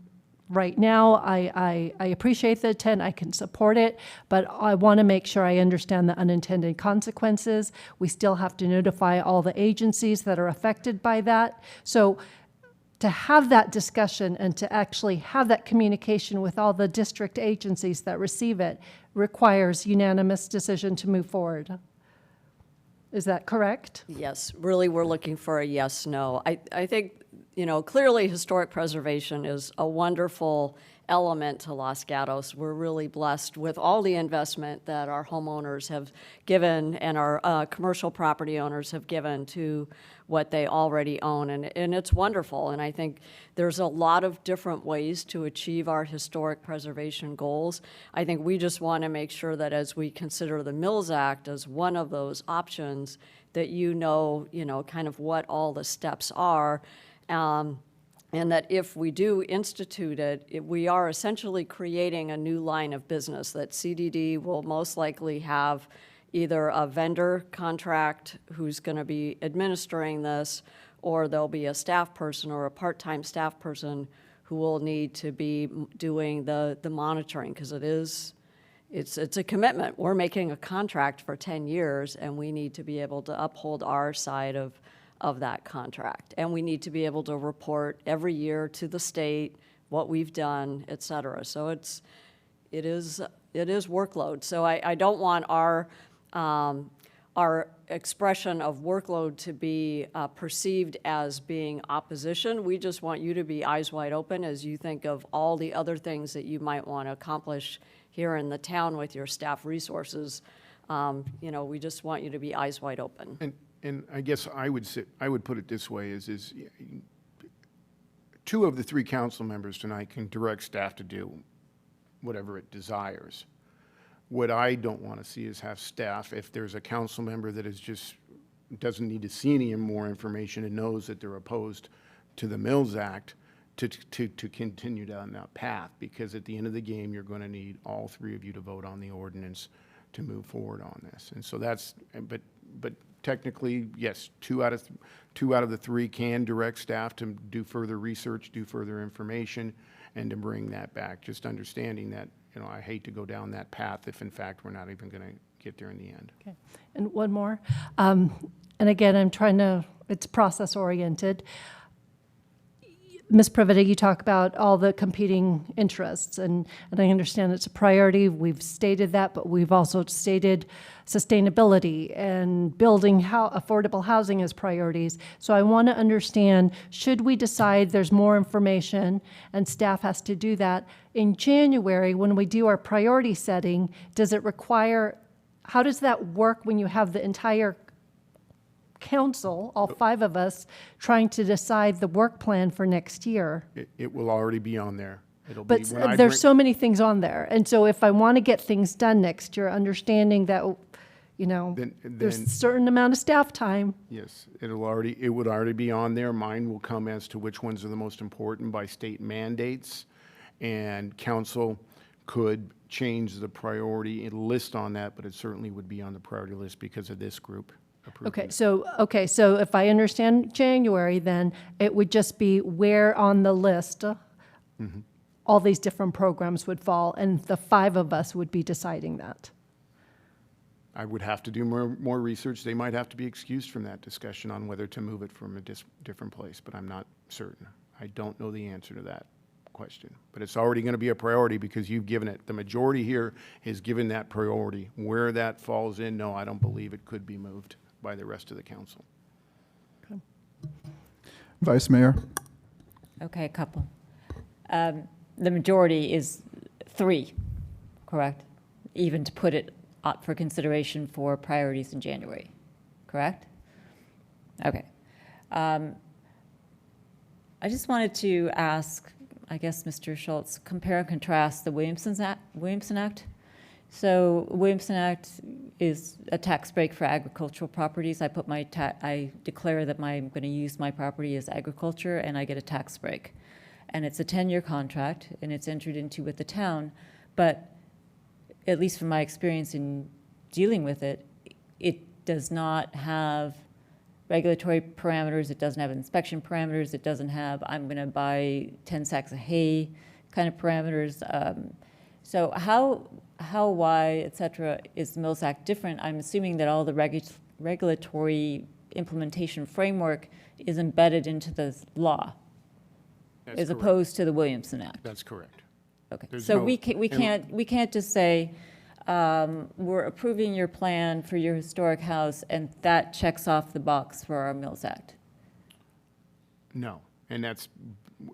[SPEAKER 11] right now, I appreciate the intent, I can support it, but I want to make sure I understand the unintended consequences. We still have to notify all the agencies that are affected by that. So to have that discussion and to actually have that communication with all the district agencies that receive it requires unanimous decision to move forward. Is that correct?
[SPEAKER 9] Yes, really, we're looking for a yes, no. I think, clearly historic preservation is a wonderful element to Los Gatos. We're really blessed with all the investment that our homeowners have given and our commercial property owners have given to what they already own, and it's wonderful. And I think there's a lot of different ways to achieve our historic preservation goals. I think we just want to make sure that as we consider the Mills Act as one of those options, that kind of what all the steps are. And that if we do institute it, we are essentially creating a new line of business, that CDD will most likely have either a vendor contract who's going to be administering this, or there'll be a staff person or a part-time staff person who will need to be doing the monitoring, because it's a commitment. We're making a contract for 10 years, and we need to be able to uphold our side of that contract. And we need to be able to report every year to the state what we've done, et cetera. So it is workload. So I don't want our expression of workload to be perceived as being opposition. We just want you to be eyes wide open as you think of all the other things that you might want to accomplish here in the town with your staff resources. We just want you to be eyes wide open.
[SPEAKER 5] And I guess I would put it this way, is two of the three council members tonight can direct staff to do whatever it desires. What I don't want to see is have staff, if there's a council member that doesn't need to see any more information and knows that they're opposed to the Mills Act, to continue down that path, because at the end of the game, you're going to need all three of you to vote on the ordinance to move forward on this. And so but technically, yes, two out of the three can direct staff to do further research, do further information, and to bring that back. Just understanding that, I hate to go down that path if in fact we're not even going to get there in the end.
[SPEAKER 11] Okay. And one more. And again, it's process oriented. Ms. Privetta, you talk about all the competing interests, and I understand it's a priority. We've stated that, but we've also stated sustainability and building affordable housing as priorities. So I want to understand, should we decide there's more information and staff has to do that, in January when we do our priority setting, how does that work when you have the entire council, all five of us, trying to decide the work plan for next year?
[SPEAKER 5] It will already be on there.
[SPEAKER 11] But there's so many things on there. And so if I want to get things done next year, understanding that, there's a certain amount of staff time.
[SPEAKER 5] Yes, it would already be on there. Mine will come as to which ones are the most important by state mandates. And council could change the priority list on that, but it certainly would be on the priority list because of this group.
[SPEAKER 11] Okay, so if I understand January, then it would just be where on the list all these different programs would fall, and the five of us would be deciding that.
[SPEAKER 5] I would have to do more research. They might have to be excused from that discussion on whether to move it from a different place, but I'm not certain. I don't know the answer to that question. But it's already going to be a priority because you've given it. The majority here has given that priority. Where that falls in, no, I don't believe it could be moved by the rest of the council.
[SPEAKER 11] Okay.
[SPEAKER 1] Vice Mayor.
[SPEAKER 6] Okay, a couple. The majority is 3, correct? Even to put it up for consideration for priorities in January, correct? Okay. I just wanted to ask, I guess, Mr. Schultz, compare and contrast the Williamson Act. So Williamson Act is a tax break for agricultural properties. I declare that I'm going to use my property as agriculture, and I get a tax break. And it's a 10-year contract, and it's entered into with the town. But at least from my experience in dealing with it, it does not have regulatory parameters. It doesn't have inspection parameters. It doesn't have, I'm going to buy 10 sacks of hay kind of parameters. So how, why, et cetera, is the Mills Act different? I'm assuming that all the regulatory implementation framework is embedded into the law,
[SPEAKER 5] That's
[SPEAKER 6] as
[SPEAKER 5] correct.
[SPEAKER 6] opposed to the Williamson Act.
[SPEAKER 5] That's correct.
[SPEAKER 6] Okay,
[SPEAKER 5] There's
[SPEAKER 6] so
[SPEAKER 5] no-
[SPEAKER 6] we can't just say, we're approving your plan for your historic house, and that checks off the box for our Mills Act.
[SPEAKER 5] No, and that's,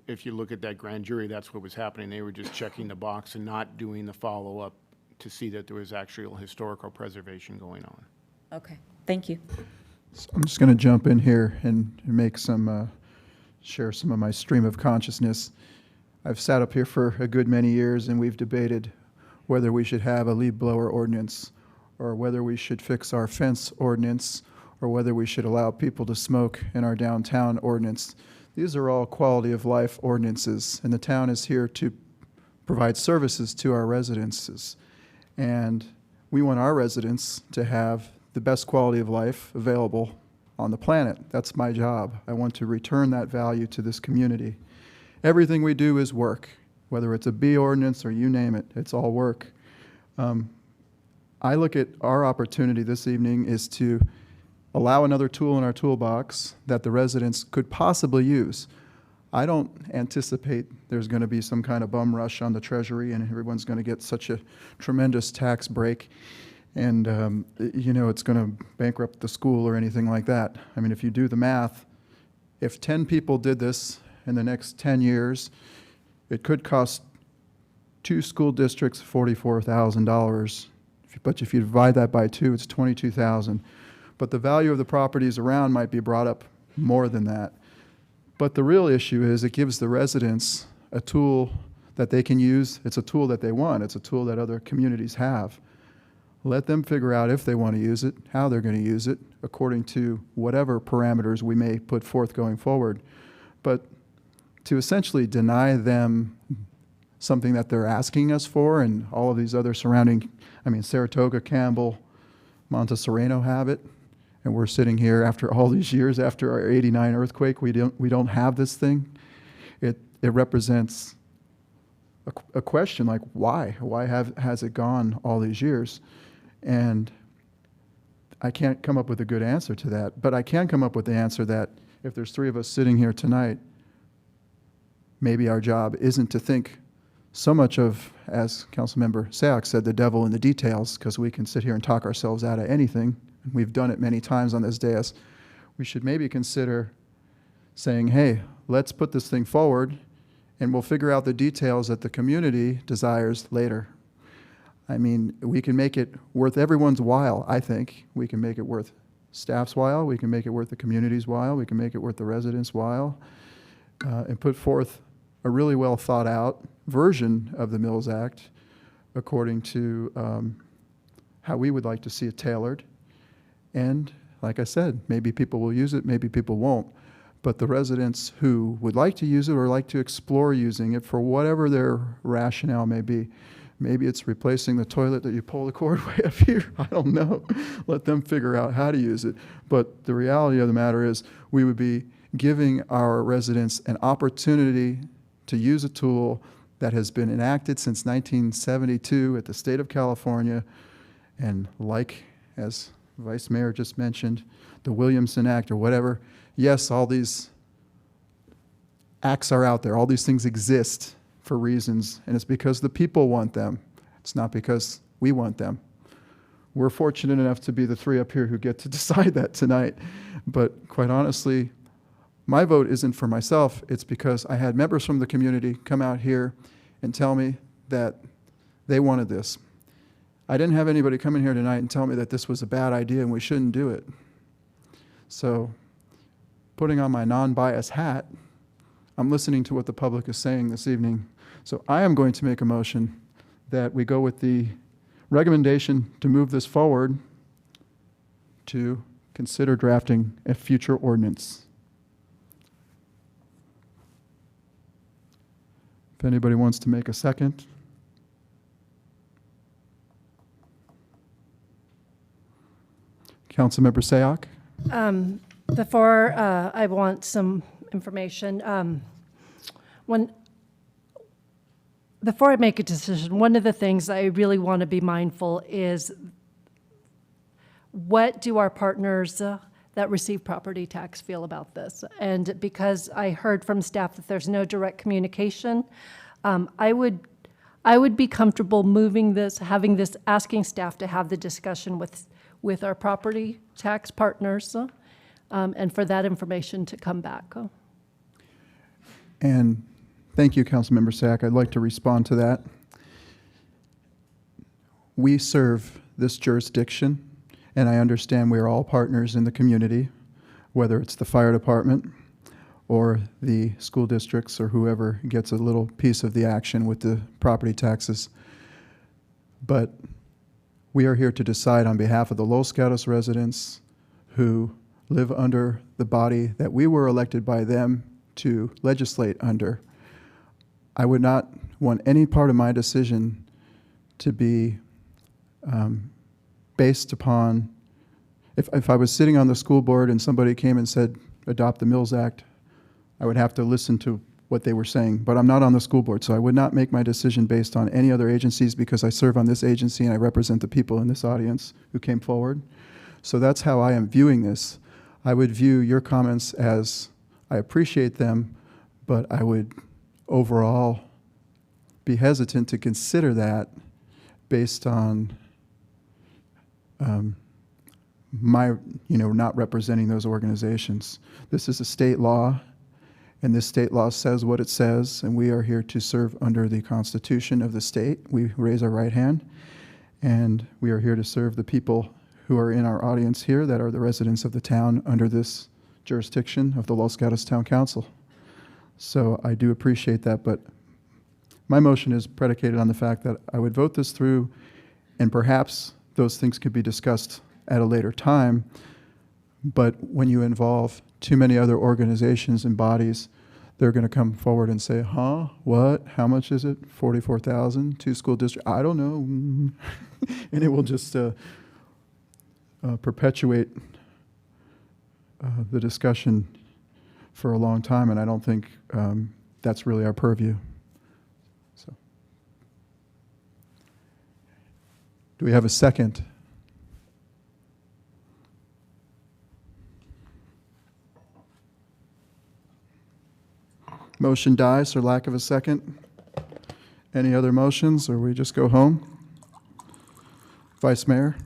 [SPEAKER 5] if you look at that grand jury, that's what was happening. They were just checking the box and not doing the follow-up to see that there was actual historical preservation going on.
[SPEAKER 6] Okay, thank you.
[SPEAKER 1] So I'm just going to jump in here and make some, share some of my stream of consciousness. I've sat up here for a good many years, and we've debated whether we should have a leaf blower ordinance, or whether we should fix our fence ordinance, or whether we should allow people to smoke in our downtown ordinance. These are all quality of life ordinances, and the town is here to provide services to our residences. And we want our residents to have the best quality of life available on the planet. That's my job. I want to return that value to this community. Everything we do is work, whether it's a B ordinance or you name it, it's all work. I look at our opportunity this evening is to allow another tool in our toolbox that the residents could possibly use. I don't anticipate there's going to be some kind of bum rush on the Treasury and everyone's going to get such a tremendous tax break and it's going to bankrupt the school or anything like that. I mean, if you do the math, if 10 people did this in the next 10 years, it could cost 2 school districts $44,000. But if you divide that by 2, it's $22,000. But the value of the properties around might be brought up more than that. But the real issue is it gives the residents a tool that they can use. It's a tool that they want. It's a tool that other communities have. Let them figure out if they want to use it, how they're going to use it, according to whatever parameters we may put forth going forward. But to essentially deny them something that they're asking us for, and all of these other surrounding, Saratoga, Campbell, Monte Sereno have it, and we're sitting here after all these years, after our '89 earthquake, we don't have this thing. It represents a question like, why? Why has it gone all these years? And I can't come up with a good answer to that, but I can come up with the answer that if there's 3 of us sitting here tonight, maybe our job isn't to think so much of, as Councilmember Sayak said, the devil in the details, because we can sit here and talk ourselves out of anything. We've done it many times on this dais. We should maybe consider saying, hey, let's put this thing forward, and we'll figure out the details that the community desires later. We can make it worth everyone's while, I think. We can make it worth staff's while. We can make it worth the community's while. We can make it worth the residents' while, and put forth a really well thought out version of the Mills Act according to how we would like to see it tailored. And like I said, maybe people will use it, maybe people won't. But the residents who would like to use it or like to explore using it for whatever their rationale may be, maybe it's replacing the toilet that you pull the cord way up here. I don't know. Let them figure out how to use it. But the reality of the matter is we would be giving our residents an opportunity to use a tool that has been enacted since 1972 at the state of California. And like, as Vice Mayor just mentioned, the Williamson Act or whatever, yes, all these acts are out there. All these things exist for reasons, and it's because the people want them. It's not because we want them. We're fortunate enough to be the 3 up here who get to decide that tonight. But quite honestly, my vote isn't for myself. It's because I had members from the community come out here and tell me that they wanted this. I didn't have anybody come in here tonight and tell me that this was a bad idea and we shouldn't do it. So, putting on my non-biased hat, I'm listening to what the public is saying this evening. So I am going to make a motion that we go with the recommendation to move this forward to consider drafting a future ordinance. If anybody wants to make a second. Councilmember Sayak?
[SPEAKER 11] Before I want some information, when before I make a decision, one of the things I really want to be mindful is what do our partners that receive property tax feel about this? And because I heard from staff that there's no direct communication, I would be comfortable moving this, having this, asking staff to have the discussion with our property tax partners, and for that information to come back.
[SPEAKER 1] And thank you, Councilmember Sack. I'd like to respond to that. We serve this jurisdiction, and I understand we are all partners in the community, whether it's the fire department or the school districts or whoever gets a little piece of the action with the property taxes. But we are here to decide on behalf of the Los Gatos residents who live under the body that we were elected by them to legislate under. I would not want any part of my decision to be based upon, if I was sitting on the school board and somebody came and said, adopt the Mills Act, I would have to listen to what they were saying. But I'm not on the school board, so I would not make my decision based on any other agencies because I serve on this agency and I represent the people in this audience who came forward. So that's how I am viewing this. I would view your comments as, I appreciate them, but I would overall be hesitant to consider that based on my, not representing those organizations. This is a state law, and this state law says what it says, and we are here to serve under the Constitution of the state. We raise our right hand, and we are here to serve the people who are in our audience here that are the residents of the town under this jurisdiction of the Los Gatos Town Council. So I do appreciate that, but my motion is predicated on the fact that I would vote this through, and perhaps those things could be discussed at a later time. But when you involve too many other organizations and bodies, they're going to come forward and say, huh, what, how much is it? 44,000, 2 school districts, I don't know. And it will just perpetuate the discussion for a long time, and I don't think that's really our purview. So, do we have a second? Motion dies for lack of a second. Any other motions, or we just go home? Vice Mayor?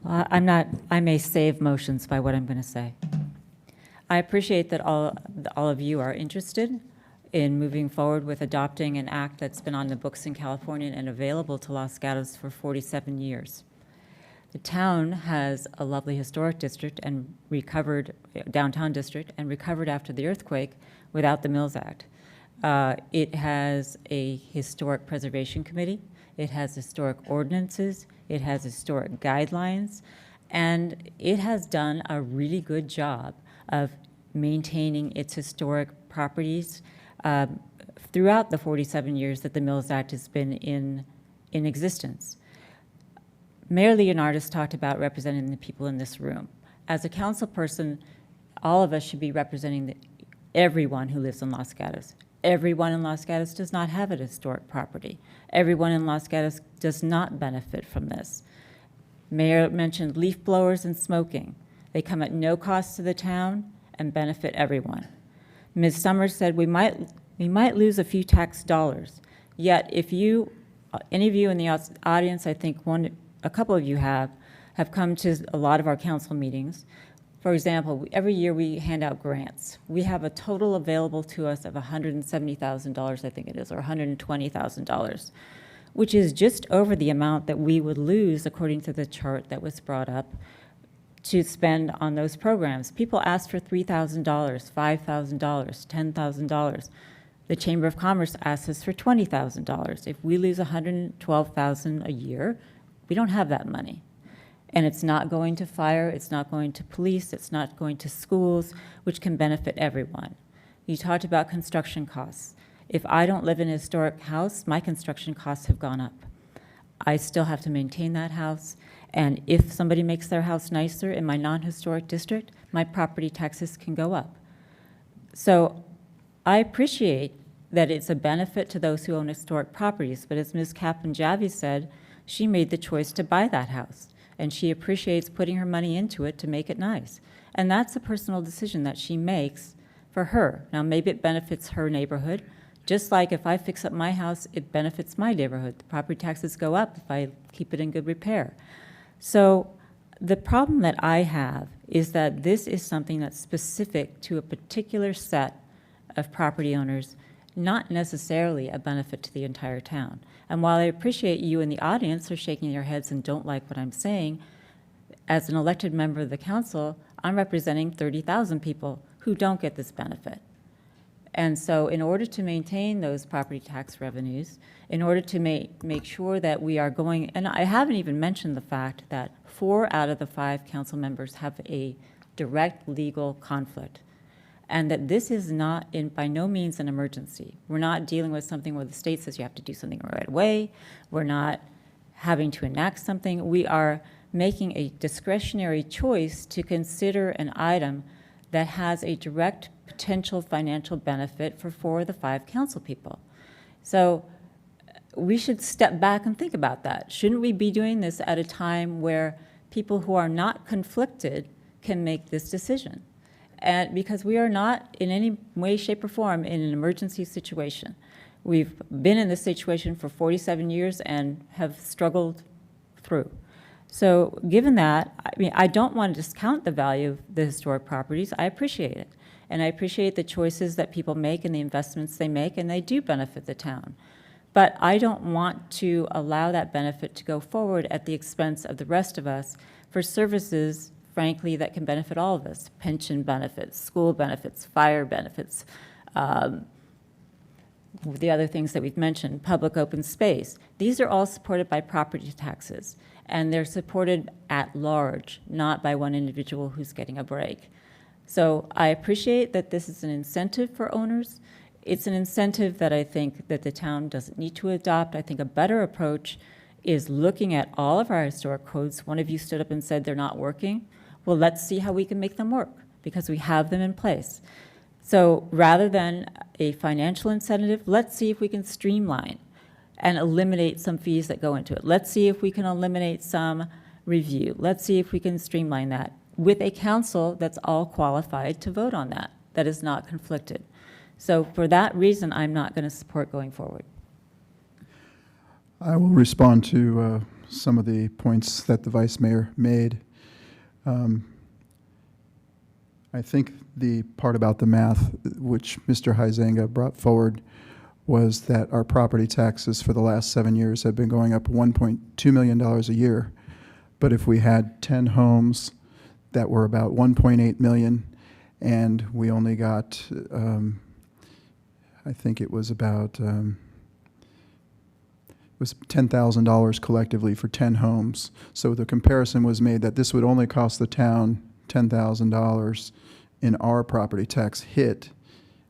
[SPEAKER 6] I may save motions by what I'm going to say. I appreciate that all of you are interested in moving forward with adopting an act that's been on the books in California and available to Los Gatos for 47 years. The town has a lovely historic district and recovered, downtown district, and recovered after the earthquake without the Mills Act. It has a historic preservation committee. It has historic ordinances. It has historic guidelines. And it has done a really good job of maintaining its historic properties throughout the 47 years that the Mills Act has been in existence. Mayor Leonardis talked about representing the people in this room. As a council person, all of us should be representing everyone who lives in Los Gatos. Everyone in Los Gatos does not have a historic property. Everyone in Los Gatos does not benefit from this. Mayor mentioned leaf blowers and smoking. They come at no cost to the town and benefit everyone. Ms. Summers said we might lose a few tax dollars. Yet if you, any of you in the audience, I think a couple of you have come to a lot of our council meetings. For example, every year we hand out grants. We have a total available to us of $170,000, I think it is, or $120,000, which is just over the amount that we would lose, according to the chart that was brought up, to spend on those programs. People asked for $3,000, $5,000, $10,000. The Chamber of Commerce asks us for $20,000. If we lose $112,000 a year, we don't have that money. And it's not going to fire, it's not going to police, it's not going to schools, which can benefit everyone. You talked about construction costs. If I don't live in a historic house, my construction costs have gone up. I still have to maintain that house, and if somebody makes their house nicer in my non-historic district, my property taxes can go up. So I appreciate that it's a benefit to those who own historic properties. But as Ms. Kaplan-Javi said, she made the choice to buy that house, and she appreciates putting her money into it to make it nice. And that's a personal decision that she makes for her. Now, maybe it benefits her neighborhood, just like if I fix up my house, it benefits my neighborhood. The property taxes go up if I keep it in good repair. So the problem that I have is that this is something that's specific to a particular set of property owners, not necessarily a benefit to the entire town. And while I appreciate you in the audience are shaking your heads and don't like what I'm saying, as an elected member of the council, I'm representing 30,000 people who don't get this benefit. And so in order to maintain those property tax revenues, in order to make sure that we are going, and I haven't even mentioned the fact that 4 out of the 5 council members have a direct legal conflict, and that this is not by no means an emergency. We're not dealing with something where the state says you have to do something right away. We're not having to enact something. We are making a discretionary choice to consider an item that has a direct potential financial benefit for 4 of the 5 council people. So we should step back and think about that. Shouldn't we be doing this at a time where people who are not conflicted can make this decision? And because we are not in any way, shape, or form in an emergency situation. We've been in this situation for 47 years and have struggled through. So given that, I mean, I don't want to discount the value of the historic properties. I appreciate it. And I appreciate the choices that people make and the investments they make, and they do benefit the town. But I don't want to allow that benefit to go forward at the expense of the rest of us for services, frankly, that can benefit all of us: pension benefits, school benefits, fire benefits, the other things that we've mentioned, public open space. These are all supported by property taxes, and they're supported at large, not by one individual who's getting a break. So I appreciate that this is an incentive for owners. It's an incentive that I think that the town doesn't need to adopt. I think a better approach is looking at all of our historic codes. One of you stood up and said they're not working. Well, let's see how we can make them work, because we have them in place. So rather than a financial incentive, let's see if we can streamline and eliminate some fees that go into it. Let's see if we can eliminate some review. Let's see if we can streamline that with a council that's all qualified to vote on that, that is not conflicted. So for that reason, I'm not going to support going forward.
[SPEAKER 1] I will respond to some of the points that the Vice Mayor made. I think the part about the math, which Mr. Huizenga brought forward, was that our property taxes for the last 7 years have been going up $1.2 million a year. But if we had 10 homes that were about 1.8 million, and we only got, I think it was about, it was $10,000 collectively for 10 homes. So the comparison was made that this would only cost the town $10,000 in our property tax hit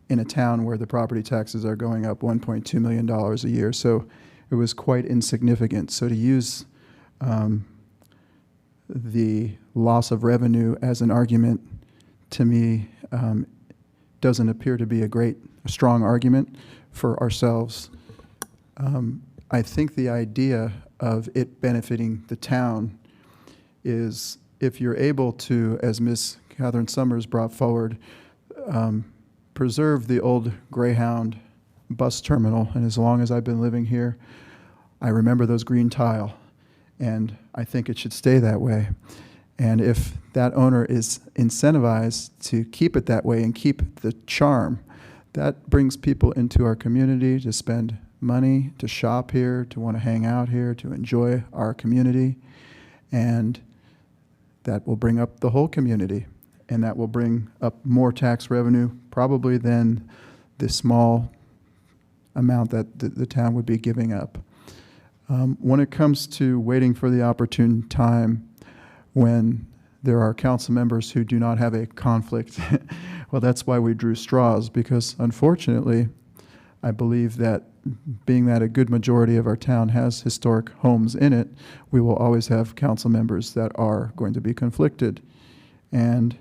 [SPEAKER 1] in a town where the property taxes are going up $1.2 million a year. So it was quite insignificant. So to use the loss of revenue as an argument, to me, doesn't appear to be a strong argument for ourselves. I think the idea of it benefiting the town is, if you're able to, as Ms. Catherine Summers brought forward, preserve the old Greyhound bus terminal. And as long as I've been living here, I remember those green tile, and I think it should stay that way. And if that owner is incentivized to keep it that way and keep the charm, that brings people into our community to spend money, to shop here, to want to hang out here, to enjoy our community. And that will bring up the whole community, and that will bring up more tax revenue probably than the small amount that the town would be giving up. When it comes to waiting for the opportune time when there are council members who do not have a conflict, well, that's why we drew straws, because unfortunately, I believe that being that a good majority of our town has historic homes in it, we will always have council members that are going to be conflicted. And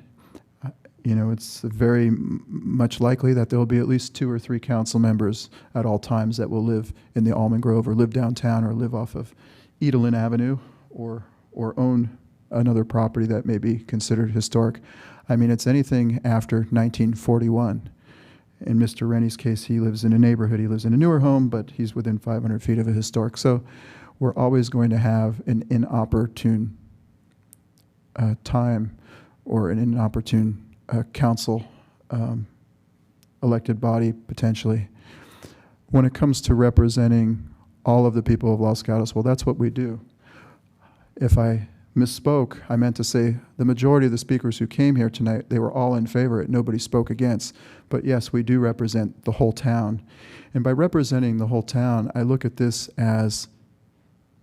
[SPEAKER 1] it's very much likely that there will be at least 2 or 3 council members at all times that will live in the Almond Grove or live downtown or live off of Edelin Avenue or own another property that may be considered historic. I mean, it's anything after 1941. In Mr. Rennie's case, he lives in a neighborhood. He lives in a newer home, but he's within 500 feet of a historic. So we're always going to have an inopportune time or an inopportune council elected body, potentially. When it comes to representing all of the people of Los Gatos, well, that's what we do. If I misspoke, I meant to say the majority of the speakers who came here tonight, they were all in favor. Nobody spoke against. But yes, we do represent the whole town. And by representing the whole town, I look at this as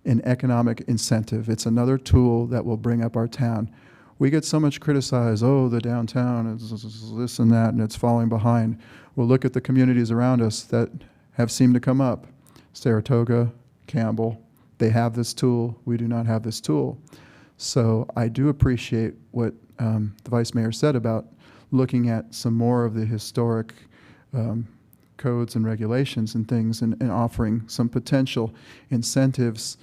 [SPEAKER 1] an economic incentive. It's another tool that will bring up our town. We get so much criticized, oh, the downtown is this and that, and it's falling behind. Well, look at the communities around us that have seemed to come up. Saratoga, Campbell, they have this tool. We do not have this tool. So I do appreciate what the Vice Mayor said about looking at some more of the historic codes and regulations and things and offering some potential incentives,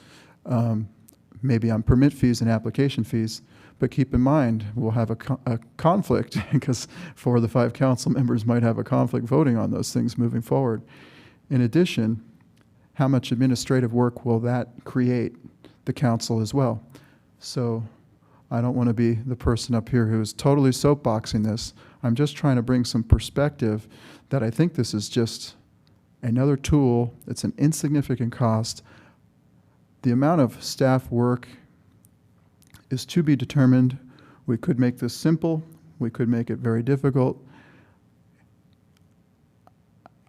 [SPEAKER 1] maybe on permit fees and application fees. But keep in mind, we'll have a conflict because 4 of the 5 council members might have a conflict voting on those things moving forward. In addition, how much administrative work will that create the council as well? So I don't want to be the person up here who is totally soapboxing this. I'm just trying to bring some perspective that I think this is just another tool. It's an insignificant cost. The amount of staff work is to be determined. We could make this simple. We could make it very difficult.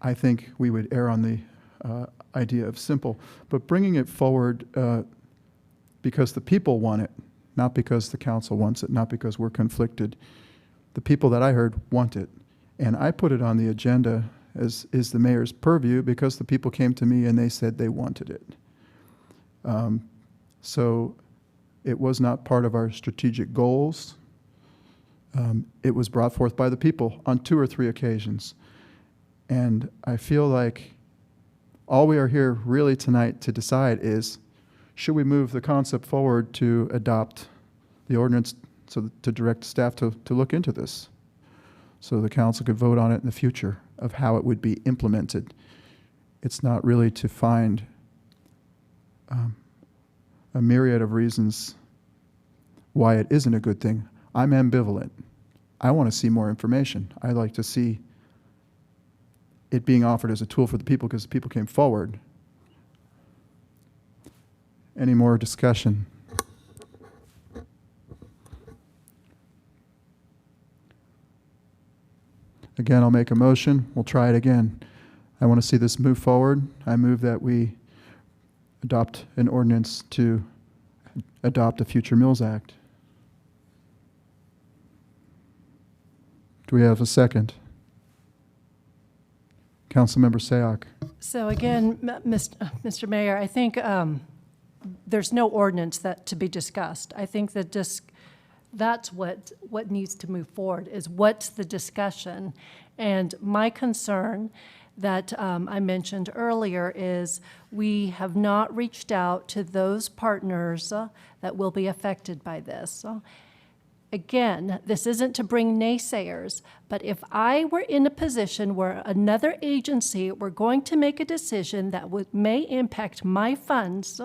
[SPEAKER 1] I think we would err on the idea of simple, but bringing it forward because the people want it, not because the council wants it, not because we're conflicted. The people that I heard want it. And I put it on the agenda as is the mayor's purview because the people came to me and they said they wanted it. So it was not part of our strategic goals. It was brought forth by the people on 2 or 3 occasions. And I feel like all we are here really tonight to decide is, should we move the concept forward to adopt the ordinance so to direct staff to look into this so the council could vote on it in the future of how it would be implemented. It's not really to find a myriad of reasons why it isn't a good thing. I'm ambivalent. I want to see more information. I like to see it being offered as a tool for the people because the people came forward. Any more discussion? Again, I'll make a motion. We'll try it again. I want to see this move forward. I move that we adopt an ordinance to adopt a Future Mills Act. Do we have a second? Councilmember Sayoc.
[SPEAKER 11] So again, Mr. Mayor, I think there's no ordinance that to be discussed. I think that that's what needs to move forward is what's the discussion. And my concern that I mentioned earlier is we have not reached out to those partners that will be affected by this. Again, this isn't to bring naysayers, but if I were in a position where another agency were going to make a decision that may impact my funds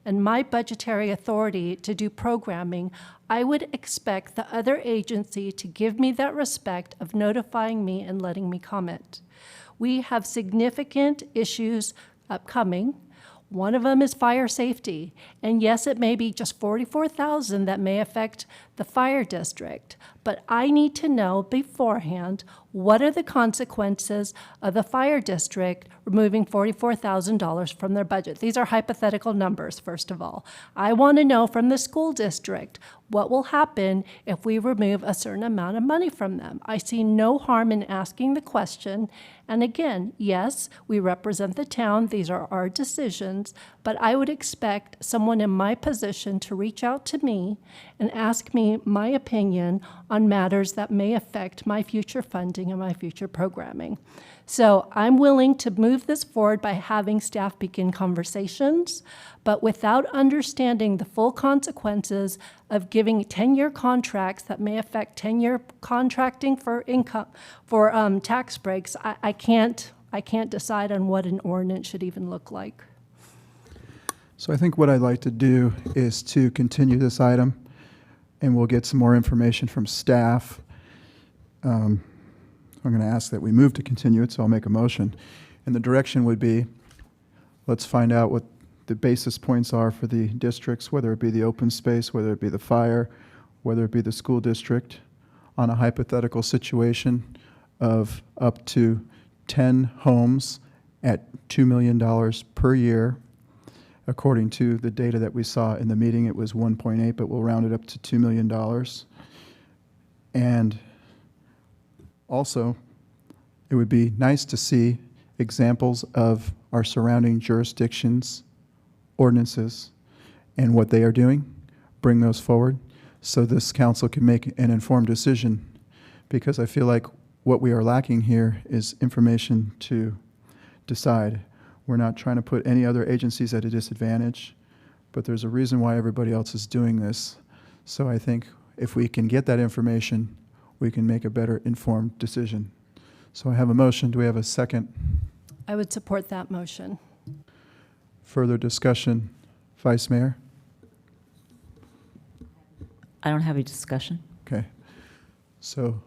[SPEAKER 11] and my budgetary authority to do programming, I would expect the other agency to give me that respect of notifying me and letting me comment. We have significant issues upcoming. One of them is fire safety. And yes, it may be just $44,000 that may affect the fire district, but I need to know beforehand What are the consequences of the fire district removing $44,000 from their budget? These are hypothetical numbers, first of all. I want to know from the school district, what will happen if we remove a certain amount of money from them? I see no harm in asking the question. And again, yes, we represent the town. These are our decisions. But I would expect someone in my position to reach out to me and ask me my opinion on matters that may affect my future funding and my future programming. So I'm willing to move this forward by having staff begin conversations, but without understanding the full consequences of giving 10-year contracts that may affect 10-year contracting for income, for tax breaks, I can't decide on what an ordinance should even look like.
[SPEAKER 1] So I think what I'd like to do is to continue this item, and we'll get some more information from staff. I'm going to ask that we move to continue it, so I'll make a motion. And the direction would be, let's find out what the basis points are for the districts, whether it be the open space, whether it be the fire, whether it be the school district, on a hypothetical situation of up to 10 homes at $2 million per year. According to the data that we saw in the meeting, it was 1.8, but we'll round it up to $2 million. And also, it would be nice to see examples of our surrounding jurisdictions, ordinances, and what they are doing, bring those forward, so this council can make an informed decision, because I feel like what we are lacking here is information to decide. We're not trying to put any other agencies at a disadvantage, but there's a reason why everybody else is doing this. So I think if we can get that information, we can make a better informed decision. So I have a motion. Do we have a second?
[SPEAKER 11] I would support that motion.
[SPEAKER 1] Further discussion? Vice Mayor?
[SPEAKER 6] I don't have a discussion.
[SPEAKER 1] Okay. So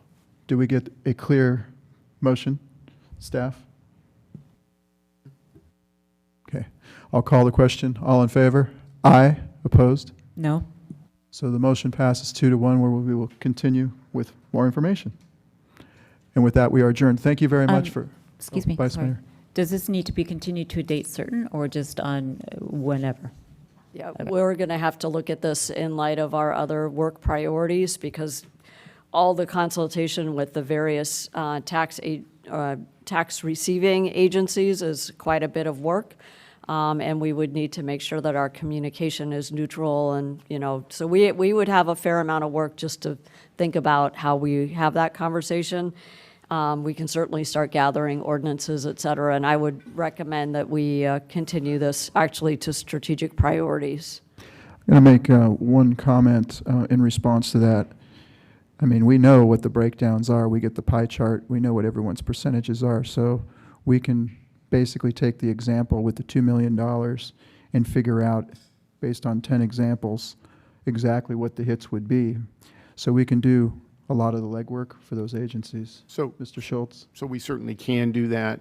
[SPEAKER 1] do we get a clear motion, staff? Okay. I'll call the question. All in favor? Aye. Opposed?
[SPEAKER 6] No.
[SPEAKER 1] So the motion passes 2-1, where we will continue with more information. And with that, we are adjourned. Thank you very much for...
[SPEAKER 6] Excuse me.
[SPEAKER 1] Vice
[SPEAKER 6] sorry.
[SPEAKER 1] Mayor.
[SPEAKER 6] Does this need to be continued to a date certain or just on whenever?
[SPEAKER 9] Yeah, we're going to have to look at this in light of our other work priorities, because all the consultation with the various tax receiving agencies is quite a bit of work. And we would need to make sure that our communication is neutral, and, so we would have a fair amount of work just to think about how we have that conversation. We can certainly start gathering ordinances, et cetera, and I would recommend that we continue this actually to strategic priorities.
[SPEAKER 1] I'm going to make one comment in response to that. I mean, we know what the breakdowns are. We get the pie chart. We know what everyone's percentages are. So we can basically take the example with the $2 million and figure out, based on 10 examples, exactly what the hits would be. So we can do a lot of the legwork for those agencies.
[SPEAKER 5] So,
[SPEAKER 1] Mr. Schultz?
[SPEAKER 5] So we certainly can do that.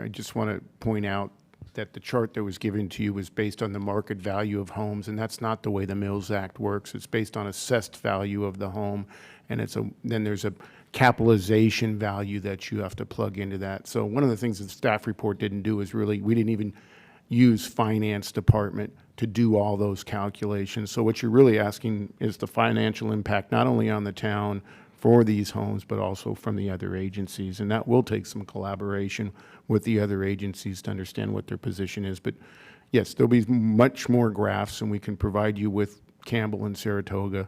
[SPEAKER 5] I just want to point out that the chart that was given to you was based on the market value of homes, and that's not the way the Mills Act works. It's based on assessed value of the home, and then there's a capitalization value that you have to plug into that. So one of the things that the staff report didn't do is we didn't even use finance department to do all those calculations. So what you're really asking is the financial impact, not only on the town for these homes, but also from the other agencies. And that will take some collaboration with the other agencies to understand what their position is. But yes, there'll be much more graphs, and we can provide you with Campbell and Saratoga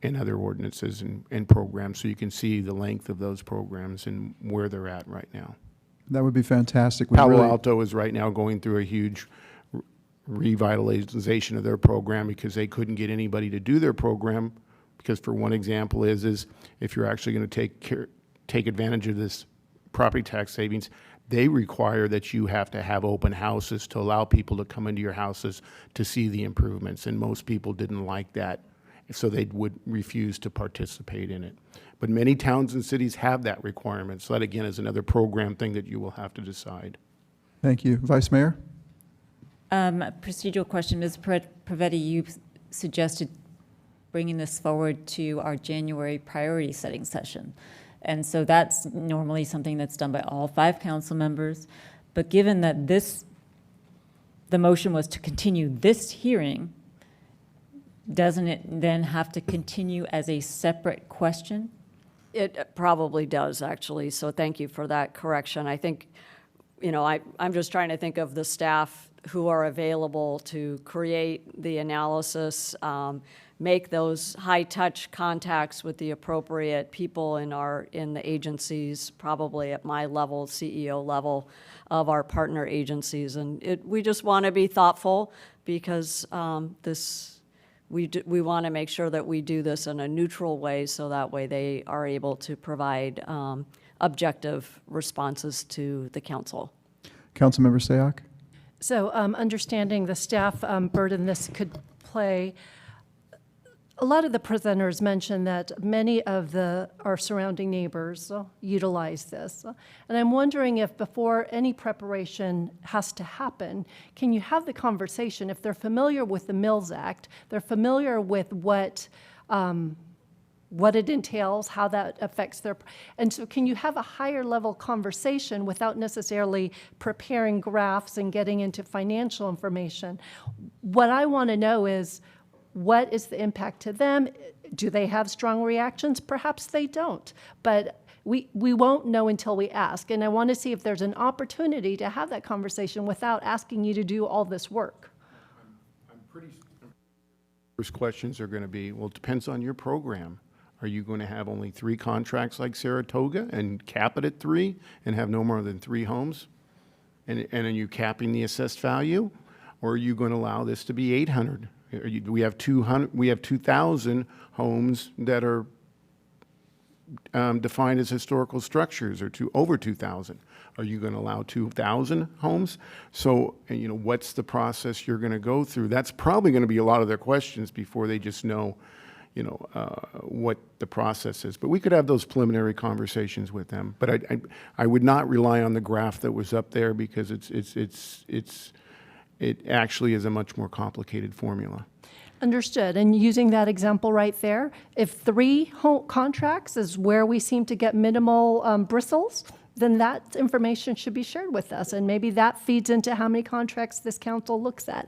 [SPEAKER 5] and other ordinances and programs, so you can see the length of those programs and where they're at right now.
[SPEAKER 1] That would be fantastic.
[SPEAKER 5] Palo Alto is right now going through a huge revitalization of their program because they couldn't get anybody to do their program. Because for one example is if you're actually going to take advantage of this property tax savings, they require that you have to have open houses to allow people to come into your houses to see the improvements, and most people didn't like that, so they would refuse to participate in it. But many towns and cities have that requirement, so that again is another program thing that you will have to decide.
[SPEAKER 1] Thank you. Vice Mayor?
[SPEAKER 6] Procedural question, Ms. Pavetti, you suggested bringing this forward to our January priority setting session. And so that's normally something that's done by all 5 council members. But given that the motion was to continue this hearing, doesn't it then have to continue as a separate question?
[SPEAKER 9] It probably does, actually, so thank you for that correction. I think, I'm just trying to think of the staff who are available to create the analysis, make those high-touch contacts with the appropriate people in the agencies, probably at my level, CEO level of our partner agencies. And we just want to be thoughtful because we want to make sure that we do this in a neutral way so that way they are able to provide objective responses to the council.
[SPEAKER 1] Councilmember Sayak?
[SPEAKER 11] So understanding the staff burden this could play, a lot of the presenters mentioned that many of our surrounding neighbors utilize this. And I'm wondering if before any preparation has to happen, can you have the conversation, if they're familiar with the Mills Act, they're familiar with what it entails, how that affects and so can you have a higher level conversation without necessarily preparing graphs and getting into financial information? What I want to know is, what is the impact to them? Do they have strong reactions? Perhaps they don't, but we won't know until we ask. And I want to see if there's an opportunity to have that conversation without asking you to do all this work.
[SPEAKER 5] First questions are going to be, well, it depends on your program. Are you going to have only 3 contracts like Saratoga and cap it at 3 and have no more than 3 homes? And are you capping the assessed value? Or are you going to allow this to be 800? We have 2,000 homes that are defined as historical structures, or over 2,000. Are you going to allow 2,000 homes? So, what's the process you're going to go through? That's probably going to be a lot of their questions before they just know, what the process is. But we could have those preliminary conversations with them. But I would not rely on the graph that was up there because it actually is a much more complicated formula.
[SPEAKER 11] Understood. And using that example right there, if 3 contracts is where we seem to get minimal bristles, then that information should be shared with us. And maybe that feeds into how many contracts this council looks at.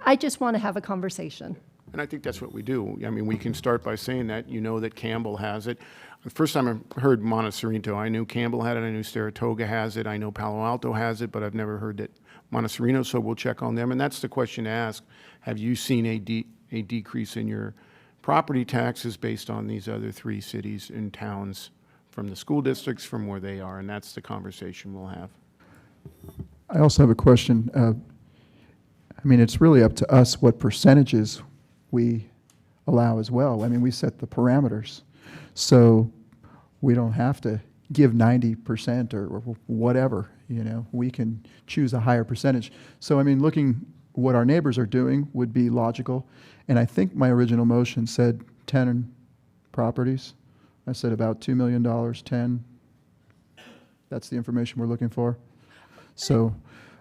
[SPEAKER 11] I just want to have a conversation.
[SPEAKER 5] And I think that's what we do. I mean, we can start by saying that, that Campbell has it. The first time I heard Montecito, I knew Campbell had it, I knew Saratoga has it, I know Palo Alto has it, but I've never heard that Montecito, so we'll check on them. And that's the question to ask. Have you seen a decrease in your property taxes based on these other 3 cities and towns from the school districts from where they are? And that's the conversation we'll have.
[SPEAKER 1] I also have a question. It's really up to us what percentages we allow as well. We set the parameters. So we don't have to give 90% or whatever, we can choose a higher percentage. So, looking what our neighbors are doing would be logical. And I think my original motion said 10 properties. I said about $2 million, 10. That's the information we're looking for. So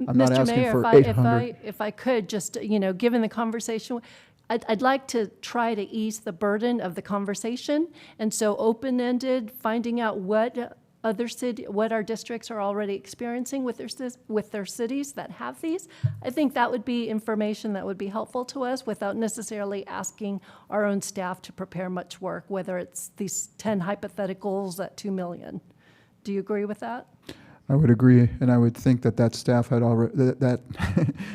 [SPEAKER 1] I'm not asking for 800.
[SPEAKER 11] If I could, just, given the conversation, I'd like to try to ease the burden of the conversation. And so open-ended, finding out what our districts are already experiencing with their cities that have these. I think that would be information that would be helpful to us without necessarily asking our own staff to prepare much work, whether it's these 10 hypotheticals at 2 million. Do you agree with that?
[SPEAKER 1] I would agree, and I would think that staff had already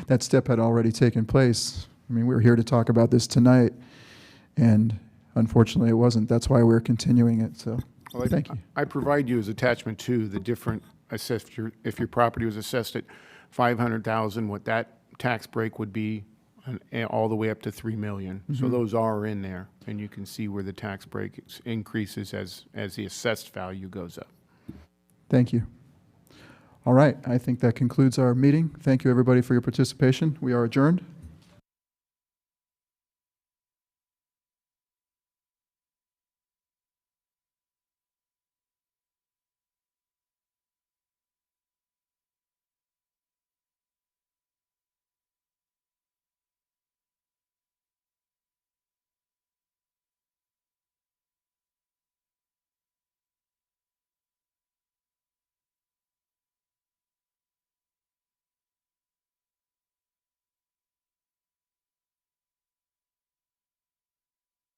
[SPEAKER 1] that step had already taken place. We're here to talk about this tonight, and unfortunately it wasn't. That's why we're continuing it, so thank you.
[SPEAKER 5] I provide you as attachment 2 the different assessed, if your property was assessed at $500,000, what that tax break would be, all the way up to $3 million. So those are in there, and you can see where the tax break increases as the assessed value goes up.
[SPEAKER 1] Thank you. All right, I think that concludes our meeting. Thank you, everybody, for your participation. We are adjourned.